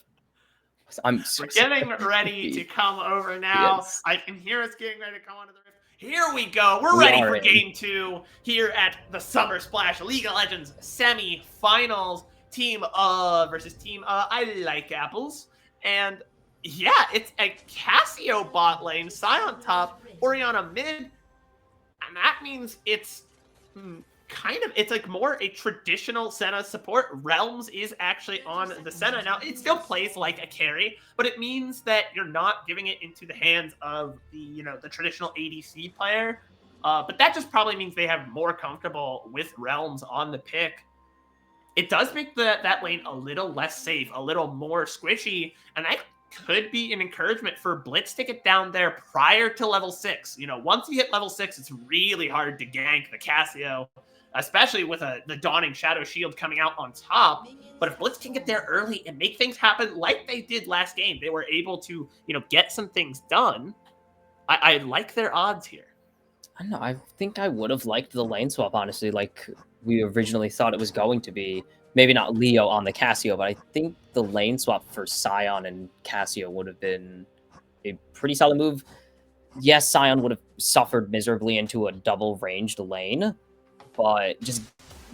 getting ready to come over now. Yes. I can hear us getting ready to come onto the Rift. Here we go. We're ready for game 2 here at the Summer Splash League of Legends semi-finals. Team versus team I Like Apples. And yeah, it's a Casio bot lane, Sion top, Orianna mid, and that means it's it's like more a traditional Senna support. Realms is actually on the Senna. Now, it still plays like a carry, but it means that you're not giving it into the hands of the, the traditional ADC player. But that just probably means they have more comfortable with Realms on the pick. It does make that lane a little less safe, a little more squishy, and that could be an encouragement for Blitz to get down there prior to level 6. Once you hit level 6, it's really hard to gank the Casio, especially with the Dawning Shadow Shield coming out on top. But if Blitz can get there early and make things happen like they did last game, they were able to, get some things done. I like their odds here. I don't know. I think I would have liked the lane swap, honestly, like we originally thought it was going to be. Maybe not Leo on the Casio, but I think the lane swap for Sion and Casio would have been a pretty solid move. Yes, Sion would have suffered miserably into a double ranged lane, but just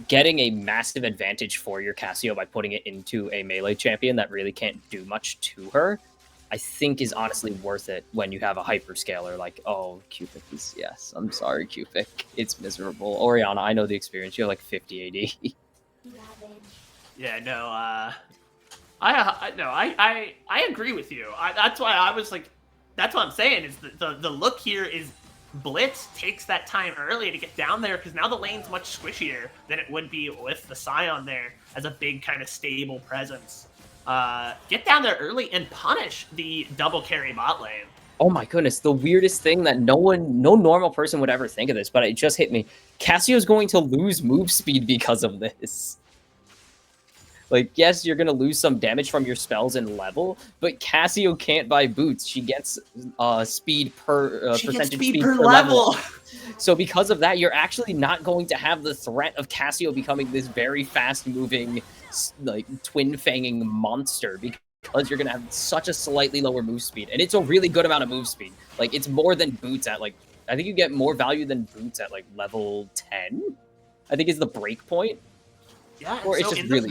getting a massive advantage for your Casio by putting it into a melee champion that really can't do much to her, I think is honestly worth it when you have a hyperscaler like, oh, Cupid is, yes, I'm sorry, Cupid. It's miserable. Orianna, I know the experience. You have like 50 AD. Yeah, no, I agree with you. That's why I was like, that's what I'm saying. Is the look here is Blitz takes that time early to get down there because now the lane's much squishier than it would be with the Scion there as a big kind of stable presence. Get down there early and punish the double carry bot lane. Oh my goodness, the weirdest thing that no normal person would ever think of this, but it just hit me. Cassio's going to lose move speed because of this. Like, yes, you're going to lose some damage from your spells and level, but Cassio can't buy boots. She gets speed per percentage speed per level. So because of that, you're actually not going to have the threat of Cassio becoming this very fast-moving, like, twin-fanging monster because you're going to have such a slightly lower move speed. And it's a really good amount of move speed. Like, it's more than boots at, like, I think you get more value than boots at, like, level 10, I think is the break point. Yeah, or it's so just in really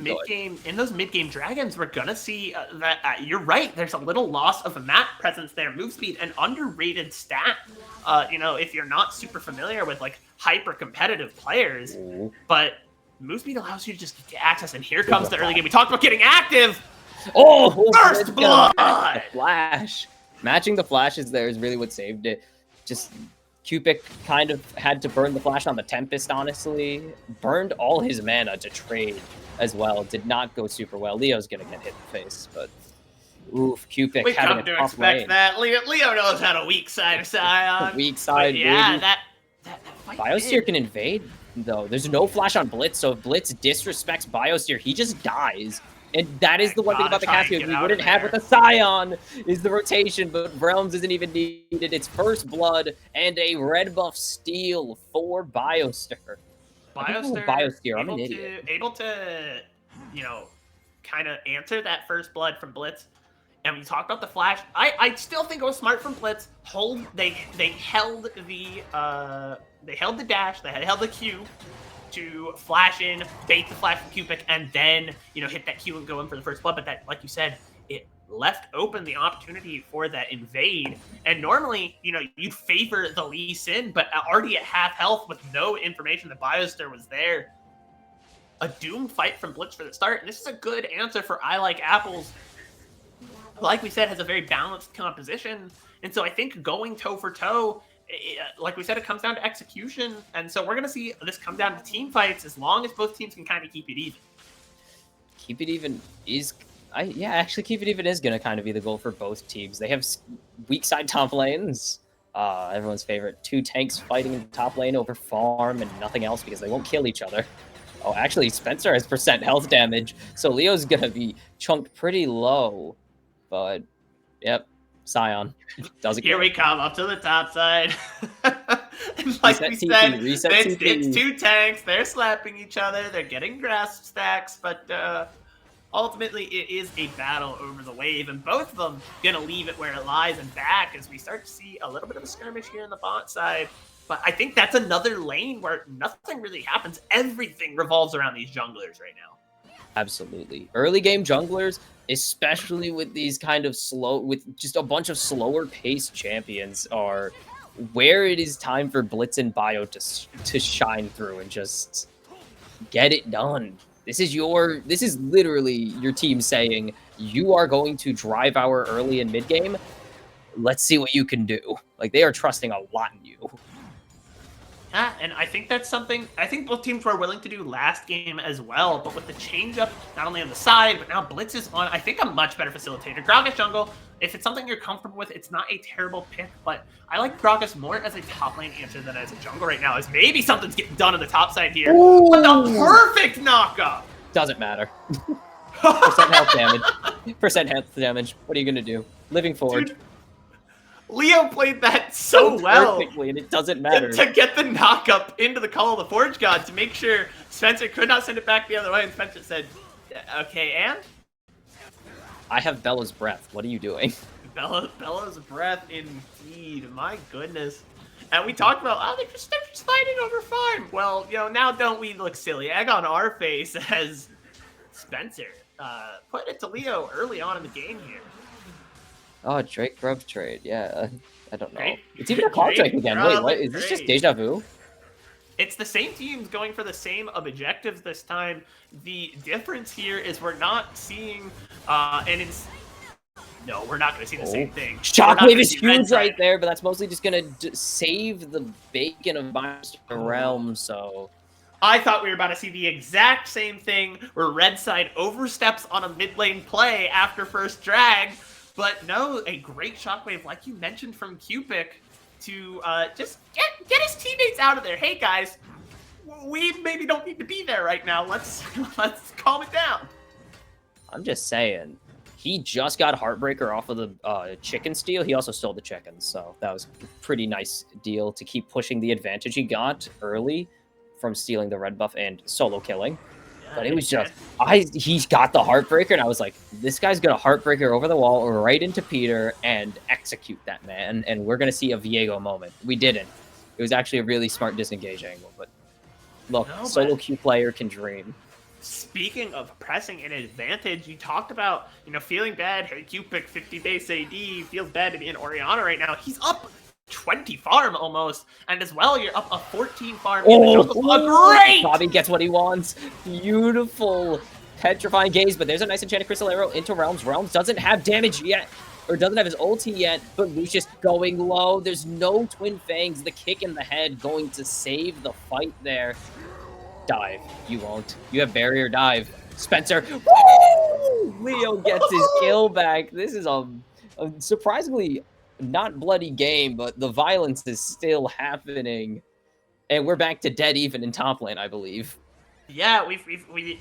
those mid-game dragons, we're gonna see that you're right. There's a little loss of a map presence there, move speed, an underrated stat. You know, if you're not super familiar with like hyper-competitive players, but move speed allows you to just get access. And here comes the early game. We talked about getting active. Oh, first blood! The flash, matching the flashes there is really what saved it. Just. Cupid kind of had to burn the flash on the Tempest, honestly. Burned all his mana to trade as well. Did not go super well. Leo's going to get hit in the face, but oof, Cupid we having come to a tough expect lane. that. Leo knows how to weak side Scion. Weak side, yeah, baby. that Biosphere can invade, though. There's no flash on Blitz, so if Blitz disrespects Biosphere, he just dies. And that is the one thing about the Cassio we wouldn't have with the Scion, is the rotation, but Realms isn't even needed. It's First Blood and a red buff steal for Biosphere. Biosphere, I'm an idiot. Able to, you know, kind of answer that First Blood from Blitz. And we talked about the flash. I still think it was smart from Blitz. They held the dash, they held the Q to flash in, bait the flash from Cupid, and then, you know, hit that Q and go in for the first blood. But that, like you said, it left open the opportunity for that invade. And normally, you know, you'd favor the Lee Sin, but already at half health with no information that Biosphere was there. A doomed fight from Blitz for the start. And this is a good answer for I Like Apples. Like we said, has a very balanced composition. And so I think going toe for toe, like we said, it comes down to execution, and so we're going to see this come down to team fights as long as both teams can kind of keep it even. Keep it even is... actually, keep it even is going to kind of be the goal for both teams. They have weak side top lanes. Everyone's favorite. 2 tanks fighting in the top lane over farm and nothing else because they won't kill each other. Oh, actually, Spencer has % health damage, so Leo's going to be chunked pretty low. But, yep. Scion doesn't Here care. we come up to the top side. Like we said, it's 2 tanks. They're slapping each other. They're getting grasp stacks, but ultimately it is a battle over the wave, and both of them gonna leave it where it lies and back as we start to see a little bit of a skirmish here in the bot side. But I think that's another lane where nothing really happens. Everything revolves around these junglers right now. Absolutely. Early game junglers, especially with these kind of with just a bunch of slower paced champions, are where it is time for Blitz and Bio to shine through and just get it done. This is literally your team saying, you are going to drive our early and mid game. Let's see what you can do. Like, they are trusting a lot in you. Yeah, and I think that's something I think both teams were willing to do last game as well, but with the change-up, not only on the side, but now Blitz is on, I think, a much better facilitator. Gragas jungle, if it's something you're comfortable with, it's not a terrible pick, but I like Gragas more as a top lane answer than as a jungle right now, as maybe something's getting done on the top side here. Ooh. But the perfect knockup! Doesn't matter. Percent health damage. Percent health damage. What are you going to do? Living forward. Dude. Leo played that so well perfectly, and it doesn't matter. To get the knockup into the Call of the Forge God to make sure Spencer could not send it back the other way, and Spencer said, okay, and? I have Bella's breath. What are you doing? Bella's breath, indeed. My goodness. And we talked about, they're just fighting over farm. Well, you know, now don't we look silly? Egg on our face as Spencer put it to Leo early on in the game here. Oh, Drake Grub trade. Yeah, I don't know. It's even a call Drake again. Wait, what? Is this just deja vu? It's the same teams going for the same objectives this time. The difference here is we're not seeing No, we're not going to see the same thing. Shockwave is huge right there, but that's mostly just going to save the bacon of the realm, so... I thought we were about to see the exact same thing where red side oversteps on a mid lane play after first drag, but no, a great shockwave, like you mentioned, from Cupid to just get his teammates out of there. Hey, guys, we maybe don't need to be there right now. Let's calm it down. I'm just saying. He just got Heartbreaker off of the chicken steal. He also stole the chickens, so that was a pretty nice deal to keep pushing the advantage he got early from stealing the red buff and solo killing. Yeah, but it was just, he's got the Heartbreaker, and I was like, this guy's going to Heartbreaker over the wall right into Peter and execute that man, and we're going to see a Viego moment. We didn't. It was actually a really smart disengage angle, but look, solo queue player can dream. Speaking of pressing an advantage, you talked about, feeling bad. Hey, Cupid, 50 base AD, feels bad to be in Orianna right now. He's up 20 farm almost, and as well, you're up a 14 farm in the jungle. Great! Bobby gets what he wants. Beautiful petrifying gaze, but there's a nice enchanted crystal arrow into Realms. Realms doesn't have damage yet, or doesn't have his ulti yet, but Lucius going low. There's no Twin Fangs. The kick in the head going to save the fight there. Dive. You won't. You have barrier dive. Spencer. Woo! Leo gets his kill back. This is a surprisingly not bloody game, but the violence is still happening. And we're back to dead even in top lane, I believe. Yeah,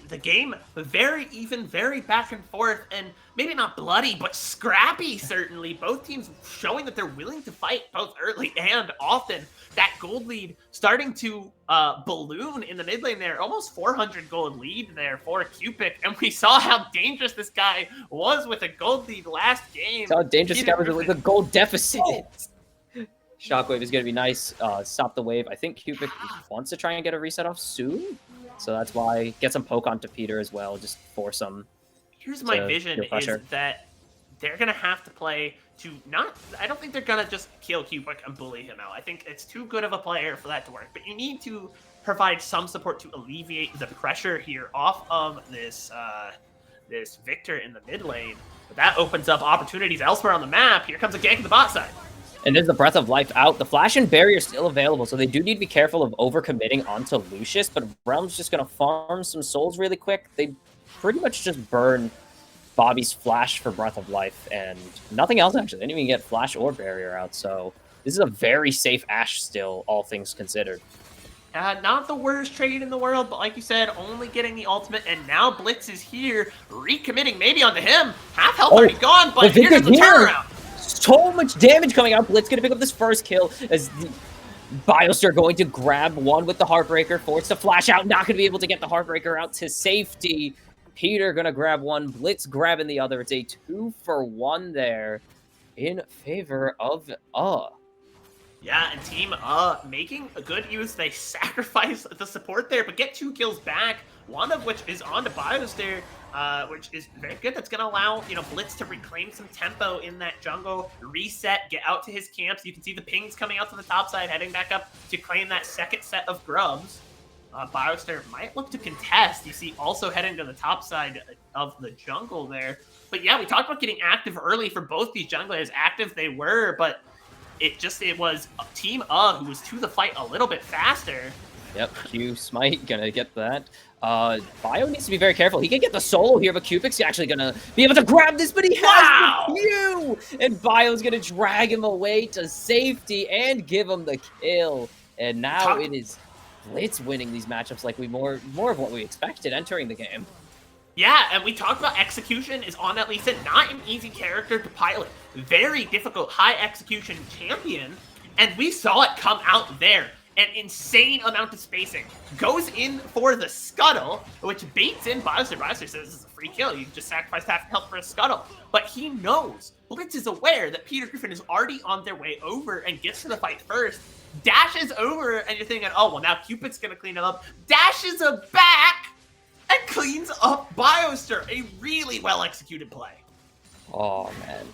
the game very even, very back and forth, and maybe not bloody, but scrappy, certainly. Both teams showing that they're willing to fight both early and often. That gold lead starting to balloon in the mid lane there. Almost 400 gold lead there for Cupid, and we saw how dangerous this guy was with a gold lead last game. How dangerous this guy was with a gold deficit. Shockwave is going to be nice. Stop the wave. I think Cupid wants to try and get a reset off soon. So that's why get some poke onto Peter as well. Just force him. Here's my vision is that they're going to have to play to not... I don't think they're going to just kill Cupid and bully him out. I think it's too good of a player for that to work. But you need to provide some support to alleviate the pressure here off of this this Victor in the mid lane. But that opens up opportunities elsewhere on the map. Here comes a gank to the bot side. And there's the Breath of Life out. The Flash and Barrier still available, so they do need to be careful of overcommitting onto Lucius, but Realm's just going to farm some souls really quick. They pretty much just burn Bobby's Flash for Breath of Life, and nothing else, actually. They didn't even get Flash or Barrier out, so this is a very safe Ashe still, all things considered. Not the worst trade in the world, but like you said, only getting the ultimate, and now Blitz is here, recommitting maybe onto him. Half health already gone, but here's the turnaround. So much damage coming out. Blitz gonna pick up this first kill as the Biostar going to grab one with the Heartbreaker, forced to flash out, not gonna be able to get the Heartbreaker out to safety. Peter gonna grab one, Blitz grabbing the other. It's a 2-for-1 there in favor of Yeah, and team making a good use. They sacrifice the support there, but get 2 kills back, one of which is onto Biostar. Which is very good. That's going to allow, Blitz to reclaim some tempo in that jungle, reset, get out to his camps. You can see the pings coming out to the top side, heading back up to claim that second set of grubs. Biostar might look to contest. You see also heading to the top side of the jungle there. But yeah, we talked about getting active early for both these junglers. Active they were, but it was Team who was to the fight a little bit faster. Yep, Q Smite gonna get that. Bio needs to be very careful. He can get the solo here, but Cupid's actually gonna be able to grab this, but he has the Q! And Bio's gonna drag him away to safety and give him the kill. And now it is Blitz winning these matchups like more of what we expected entering the game. Yeah, and we talked about execution is on that Lisa, not an easy character to pilot. Very difficult, high execution champion, and we saw it come out there. An insane amount of spacing. Goes in for the scuttle, which baits in Biostar. Biostar says this is a free kill. You just sacrificed half health for a scuttle. But he knows, Blitz is aware that Peter Griffin is already on their way over and gets to the fight first. Dashes over, and you're thinking, oh, well, now Cupid's going to clean it up. Dashes back and cleans up Biostar. A really well-executed play. Oh, man.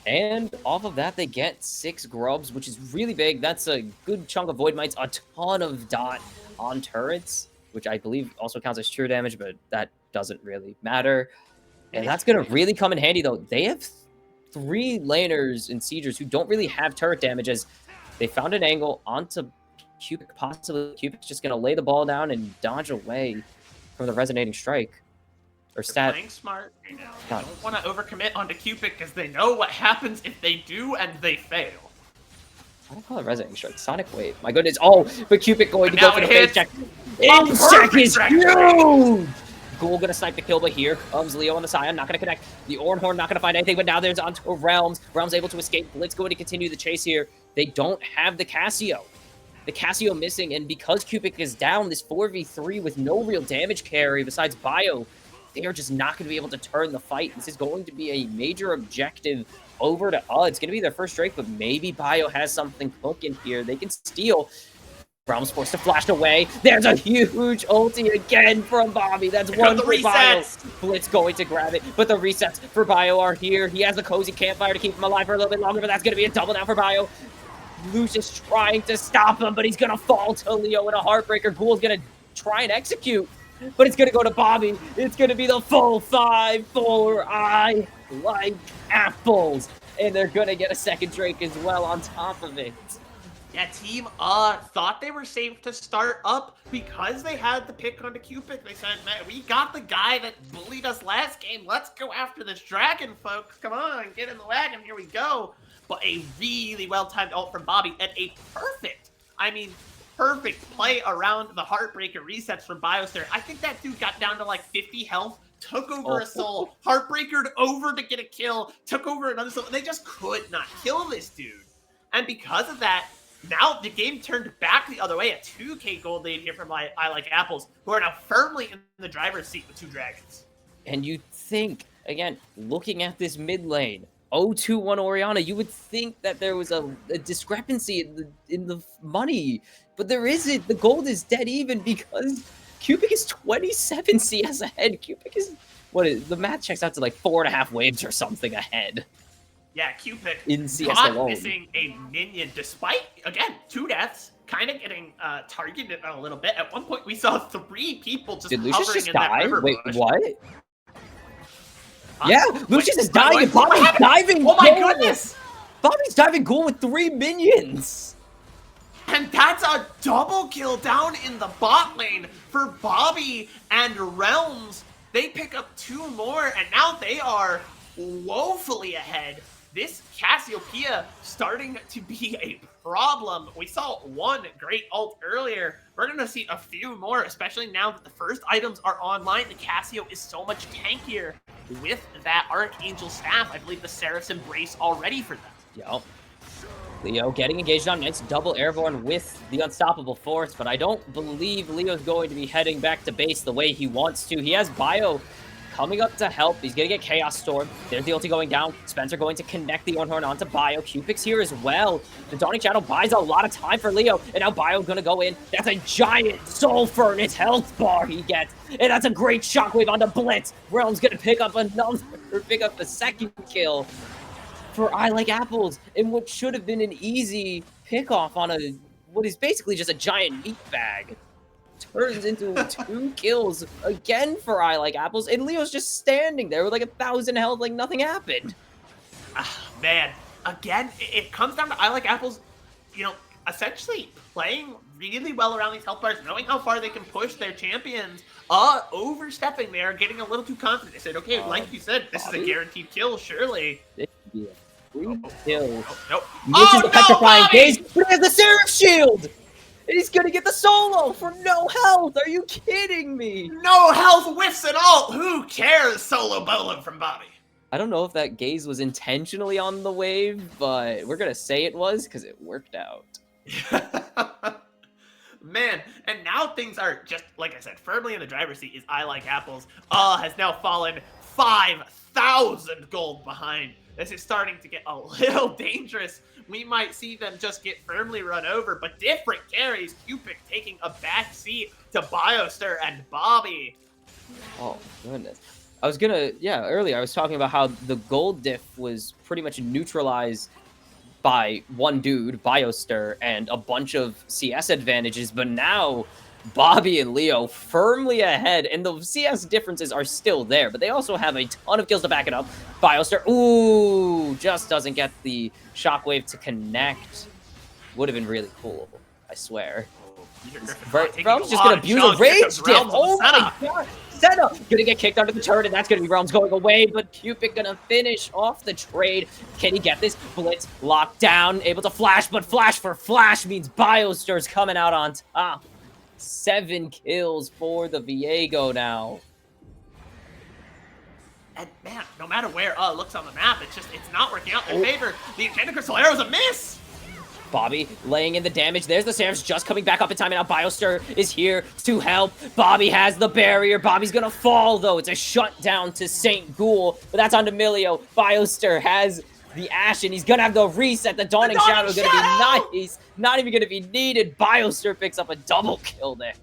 And off of that, they get 6 grubs, which is really big. That's a good chunk of Void Mites, a ton of dot on turrets, which I believe also counts as true damage, but that doesn't really matter. And that's going to really come in handy, though. They have 3 laners and siegers who don't really have turret damage, as they found an angle onto Cupid. Possibly Cupid's just going to lay the ball down and dodge away from the resonating strike. Or They're playing smart right now. They don't want to overcommit onto Cupid because they know what happens if they do and they fail. I don't call it resonating strike. Sonic wave. My goodness. Oh, but Cupid going to go for the face check. Face check is huge! Ghoul gonna snipe the kill, but here comes Leo on the Scion, not gonna connect. The Ornhorn not gonna find anything, but now there's onto Realms. Realms able to escape. Blitz going to continue the chase here. They don't have the Casio. The Casio missing, and because Cupid is down, this 4v3 with no real damage carry besides Bio, they are just not gonna be able to turn the fight. This is going to be a major objective over to it's gonna be their first Drake, but maybe Bio has something cooking here. They can steal. Realm's forced to flash away. There's a huge ulti again from Bobby. That's one for Bio. Blitz going to grab it, but the resets for Bio are here. He has a cozy campfire to keep him alive for a little bit longer, but that's going to be a double down for Bio. Lucius trying to stop him, but he's going to fall to Leo in a heartbreaker. Ghoul's going to try and execute, but it's going to go to Bobby. It's going to be the full 5 for I Like Apples. And they're going to get a second Drake as well on top of it. Yeah, team thought they were safe to start up because they had the pick onto Cupid. They said, man, we got the guy that bullied us last game. Let's go after this dragon, folks. Come on, get in the wagon. Here we go. But a really well-timed ult from Bobby and a perfect play around the Heartbreaker resets from Biostar. I think that dude got down to like 50 health, took over a soul, Heartbreakered over to get a kill, took over another soul. They just could not kill this dude. And because of that, now the game turned back the other way. A 2k gold lead here from I Like Apples, who are now firmly in the driver's seat with 2 dragons. And you think, again, looking at this mid lane, 0-2-1 Orianna, you would think that there was a discrepancy in the money, but there isn't. The gold is dead even because Cupid is 27 CS ahead. Cupid is, the math checks out to like 4.5 waves or something ahead. Yeah, Cupid in CS not alone. Missing a minion, despite, again, 2 deaths, kind of getting targeted a little bit. At one point, we saw 3 people just hovering in that river bush. Wait, what? Yeah, Lucius is dying and Bobby's diving. Oh my goodness! Bobby's diving Ghoul with 3 minions. And that's a double kill down in the bot lane for Bobby and Realms. They pick up 2 more, and now they are woefully ahead. This Cassiopeia starting to be a problem. We saw 1 great ult earlier. We're going to see a few more, especially now that the first items are online. The Cassio is so much tankier with that Archangel staff. I believe the Seraph's Embrace already for them. Yo. Leo getting engaged on next double airborne with the Unstoppable Force, but I don't believe Leo's going to be heading back to base the way he wants to. He has Bio coming up to help. He's going to get Chaos Storm. There's the ulti going down. Spencer going to connect the Ornhorn onto Bio. Cupid's here as well. The Dawning Shadow buys a lot of time for Leo, and now Bio going to go in. That's a giant Soul Furnace health bar he gets, and that's a great shockwave onto Blitz. Realm's going to pick up the second kill for I Like Apples, in what should have been an easy pickoff on what is basically just a giant meat bag. Turns into 2 kills again for I Like Apples, and Leo's just standing there with like 1,000 health like nothing happened. Man, again, it comes down to I Like Apples, you know, essentially playing really well around these health bars, knowing how far they can push their champions, overstepping there, getting a little too confident. They said, okay, like you said, this is a guaranteed kill, surely. This could be a free kill. Nope. Which is the petrifying gaze, but he has the Seraph Shield! And he's gonna get the solo for no health. Are you kidding me? No health whiffs at all. Who cares? Solo bolo from Bobby. I don't know if that gaze was intentionally on the wave, but we're gonna say it was because it worked out. Man, and now things are just, like I said, firmly in the driver's seat is I Like Apples. Has now fallen 5,000 gold behind. This is starting to get a little dangerous. We might see them just get firmly run over, but different carries. Cupid taking a back seat to Biostar and Bobby. Oh, goodness. I was gonna, earlier I was talking about how the gold diff was pretty much neutralized by one dude, Biostar, and a bunch of CS advantages, but now Bobby and Leo firmly ahead, and the CS differences are still there, but they also have a ton of kills to back it up. Biostar, ooh, just doesn't get the shockwave to connect. Would have been really cool, I swear. Realms just gonna abuse a rage dip. Oh my god. Senna gonna get kicked under the turret, and that's gonna be Realms going away, but Cupid gonna finish off the trade. Can he get this? Blitz locked down, able to flash, but flash for flash means Biostar's coming out on top. 7 kills for the Viego now. And man, no matter where it looks on the map, it's not working out in their favor. The Enchanted Crystal Arrow is a miss! Bobby laying in the damage. There's the Seraphs just coming back up in time, and now Biostar is here to help. Bobby has the barrier. Bobby's gonna fall, though. It's a shutdown to St. Ghoul, but that's onto Milio. Biostar has the Ash, and he's gonna have the reset. The Dawning Shadow gonna be nice. Not even gonna be needed. Biostar picks up a double kill there.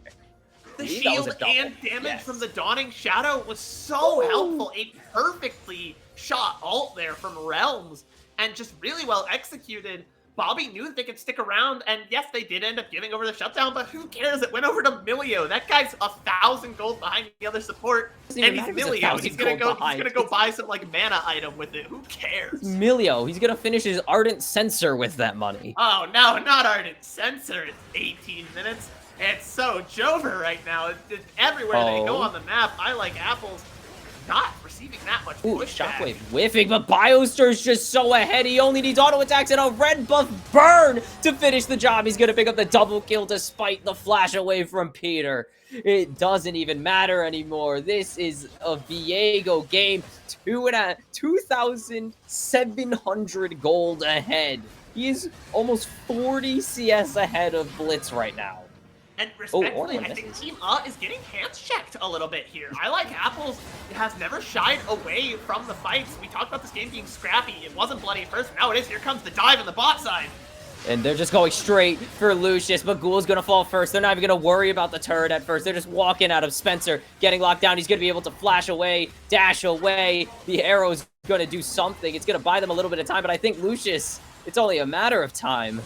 The shield and damage from the Dawning Shadow was so helpful. A perfectly shot ult there from Realms, and just really well executed. Bobby knew that they could stick around, and yes, they did end up giving over the shutdown, but who cares? It went over to Milio. That guy's 1,000 gold behind the other support, and he's Milio. He's gonna go buy some like mana item with it. Who cares? Milio. He's gonna finish his Ardent Sensor with that money. Oh no, not Ardent Sensor. It's 18 minutes. It's so Jover right now. It's everywhere they go on the map. I like apples. Not receiving that much pushback. Shockwave whiffing, but Biostar's just so ahead. He only needs auto attacks and a red buff burn to finish the job. He's gonna pick up the double kill despite the flash away from Peter. It doesn't even matter anymore. This is a Viego game. 2,700 gold ahead. He is almost 40 CS ahead of Blitz right now. And respectfully, I think Team is getting hands checked a little bit here. I like Apples has never shied away from the fights. We talked about this game being scrappy. It wasn't bloody at first, but now it is. Here comes the dive on the bot side. And they're just going straight for Lucius, but Ghoul's gonna fall first. They're not even gonna worry about the turret at first. They're just walking out of Spencer, getting locked down. He's gonna be able to flash away, dash away. The arrow's gonna do something. It's gonna buy them a little bit of time, but I think Lucius, it's only a matter of time,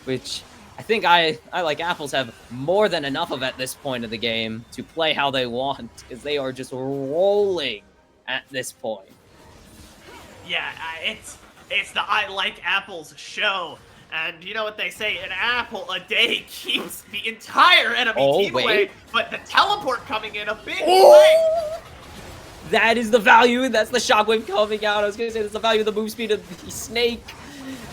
which I think I like Apples have more than enough of at this point of the game to play how they want, because they are just rolling at this point. Yeah, it's the I like Apples show. And you know what they say, an apple a day keeps the entire enemy team away, but the teleport coming in a big way. That is the value. That's the shockwave coming out. I was going to say that's the value of the move speed of the snake.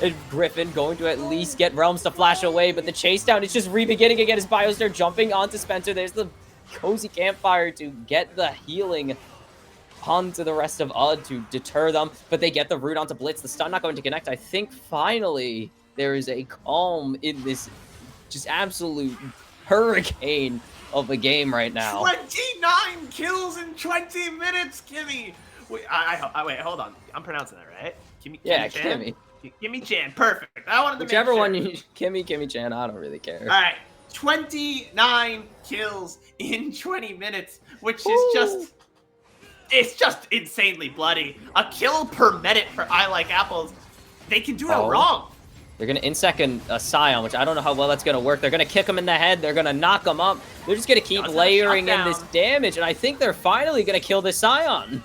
And Griffin going to at least get Realms to flash away, but the chase down is just re-beginning again as Biostar jumping onto Spencer. There's the cozy campfire to get the healing onto the rest of UD to deter them, but they get the root onto Blitz. The stun not going to connect. I think finally there is a calm in this just absolute hurricane of a game right now. 29 kills in 20 minutes, Kimi. Wait, wait, hold on. I'm pronouncing that right? Kimi Chan? Kimi. Kimi Chan, perfect. I wanted to Whichever make sure. One, Kimi Chan, I don't really care. All right, 29 kills in 20 minutes, which is it's just insanely bloody. A kill per minute for I Like Apples. They can do no wrong. They're going to in-sec a Scion, which I don't know how well that's going to work. They're going to kick him in the head. They're going to knock him up. They're just going to keep layering in this damage, and I think they're finally going to kill this Scion.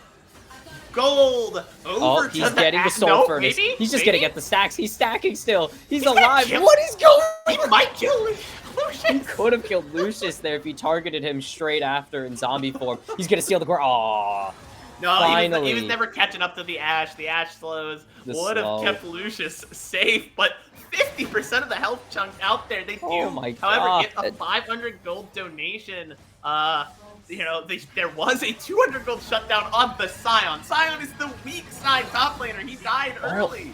Gold over he's getting the soul furnace. He's just gonna get the stacks. He's stacking still. He's alive. What is going on? He might kill Lucius. He could have killed Lucius there if he targeted him straight after in zombie form. He's gonna steal the core. Aww. No, he was never catching up to the Ash. The Ash slows would have kept Lucius safe, but 50% of the health chunk out there. They do, however, get a 500 gold donation. You know, there was a 200 gold shutdown on the Scion. Scion is the weak side top laner. He died early.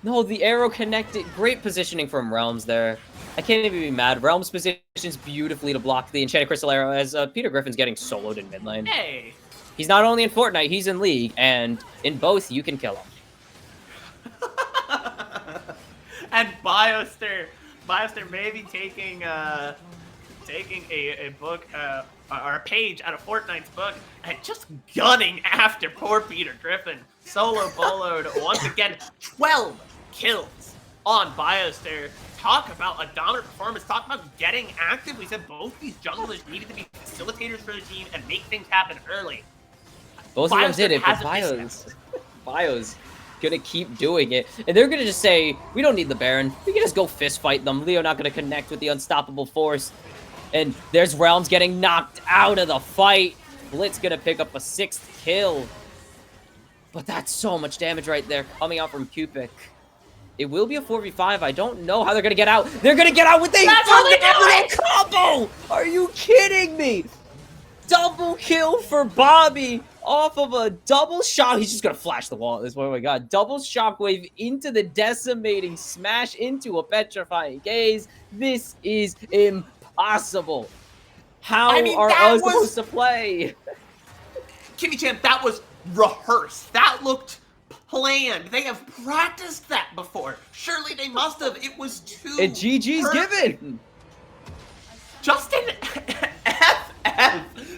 No, the arrow connected. Great positioning from Realms there. I can't even be mad. Realms positions beautifully to block the Enchanted Crystal Arrow as Peter Griffin's getting soloed in mid lane. Hey. He's not only in Fortnite, he's in League, and in both, you can kill him. And Biostar may be taking a book, or a page out of Fortnite's book, and just gunning after poor Peter Griffin. Solo boloed once again, 12 kills on Bioster. Talk about a dominant performance. Talk about getting active. We said both these junglers needed to be facilitators for the team and make things happen early. Both of them did it, but Bio's gonna keep doing it. And they're gonna just say, we don't need the Baron. We can just go fist fight them. Leo not gonna connect with the unstoppable force. And there's Realms getting knocked out of the fight. Blitz gonna pick up a 6th kill. But that's so much damage right there coming out from Cupid. It will be a 4v5. I don't know how they're gonna get out. They're gonna get out with a phenomenal combo! Are you kidding me? Double kill for Bobby off of a double shock. He's just gonna flash the wall at this point. Oh my god. Double shockwave into the decimating smash into a petrifying gaze. This is impossible. How are us supposed to play? Kimi Chan, that was rehearsed. That looked planned. They have practiced that before. Surely they must have. It was too And GG's given. Justin FF.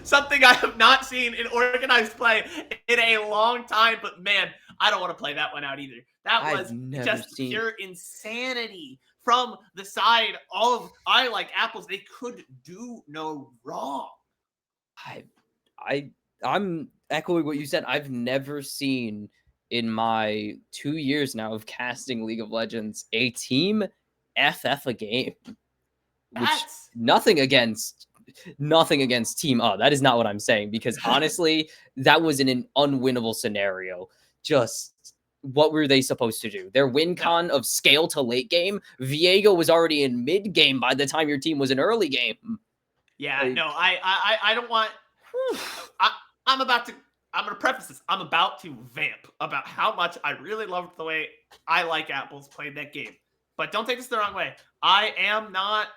Something I have not seen in organized play in a long time. But man, I don't want to play that one out either. That was just pure insanity from the side of I Like Apples. They could do no wrong. I'm echoing what you said. I've never seen in my 2 years now of casting League of Legends a team FF a game. Which nothing against Team that is not what I'm saying, because honestly, that was in an unwinnable scenario. Just what were they supposed to do? Their win con of scale to late game, Viego was already in mid game by the time your team was in early game. Yeah, like, no, I don't want. I'm gonna preface this. I'm about to vamp about how much I really loved the way I Like Apples played that game. But don't take this the wrong way. I'm not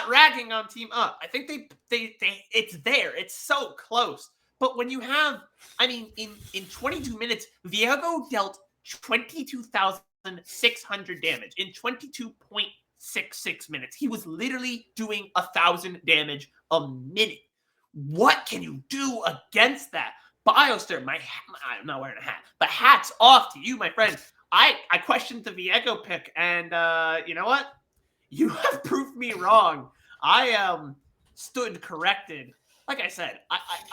ragging on Team Up. I think it's there. It's so close. But when you have, I mean, in 22 minutes, Viego dealt 22,600 damage in 22.66 minutes. He was literally doing 1,000 damage a minute. What can you do against that? Bioster, I'm not wearing a hat, but hats off to you, my friend. I questioned the Viego pick, and you know what? You have proved me wrong. I stood corrected. Like I said,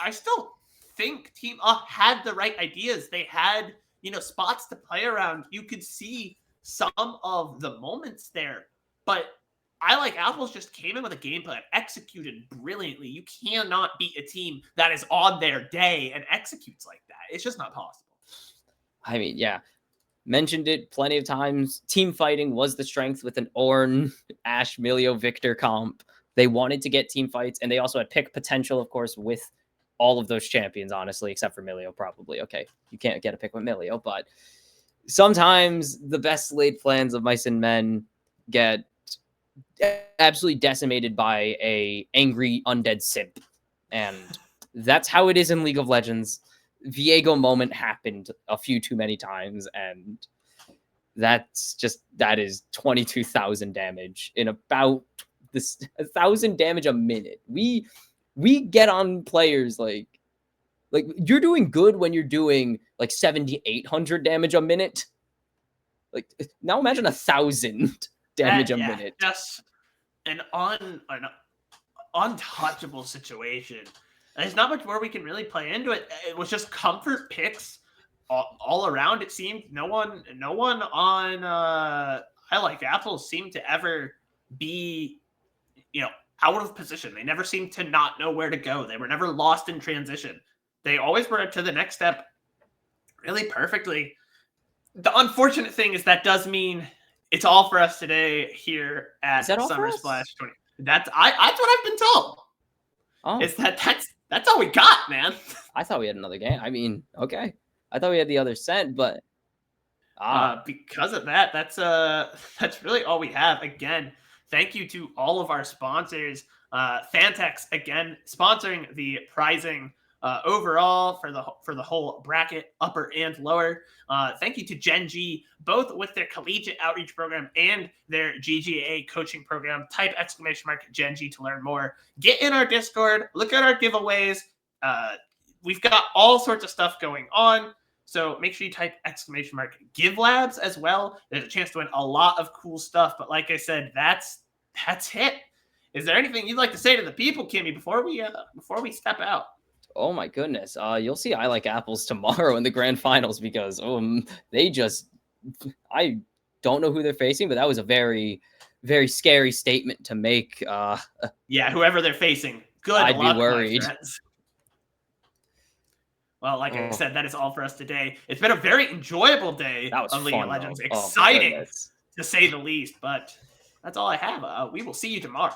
I still think Team had the right ideas. They had, spots to play around. You could see some of the moments there, but I Like Apples just came in with a game plan, executed brilliantly. You cannot beat a team that is on their day and executes like that. It's just not possible. I mean, yeah. Mentioned it plenty of times. Team fighting was the strength with an Ornn, Ashe, Milio, Victor comp. They wanted to get team fights, and they also had pick potential, of course, with all of those champions, honestly, except for Milio, probably. Okay, you can't get a pick with Milio, but sometimes the best laid plans of mice and men get absolutely decimated by a angry undead simp. And that's how it is in League of Legends. Viego moment happened a few too many times, and that is 22,000 damage in about 1,000 damage a minute. We get on players like you're doing good when you're doing like 7,800 damage a minute. Like, now imagine 1,000 damage a minute. Just an untouchable situation. There's not much more we can really play into it. It was just comfort picks all around. It seemed no one on I Like Apples seemed to ever be, out of position. They never seemed to not know where to go. They were never lost in transition. They always were to the next step really perfectly. The unfortunate thing is that does mean it's all for us today here at Summer Splash 20. That's what I've been told. Oh, is that's all we got, man. I thought we had another game. I mean, okay. I thought we had the other set, but because of that, that's really all we have. Again, thank you to all of our sponsors. Phanteks, again, sponsoring the prizing overall for the whole bracket, upper and lower. Thank you to Gen G, both with their collegiate outreach program and their GGA coaching program. Type !Gen G to learn more. Get in our Discord, look at our giveaways. We've got all sorts of stuff going on. So make sure you type !give labs as well. There's a chance to win a lot of cool stuff. But like I said, that's it. Is there anything you'd like to say to the people, Kimmy, before we step out? Oh my goodness. You'll see I Like Apples tomorrow in the grand finals because they just, I don't know who they're facing, but that was a very, very scary statement to make. Yeah, whoever they're facing. Good. I'd be worried. Well, like I said, that is all for us today. It's been a very enjoyable day of League of Legends. Exciting, to say the least. But that's all I have. We will see you tomorrow.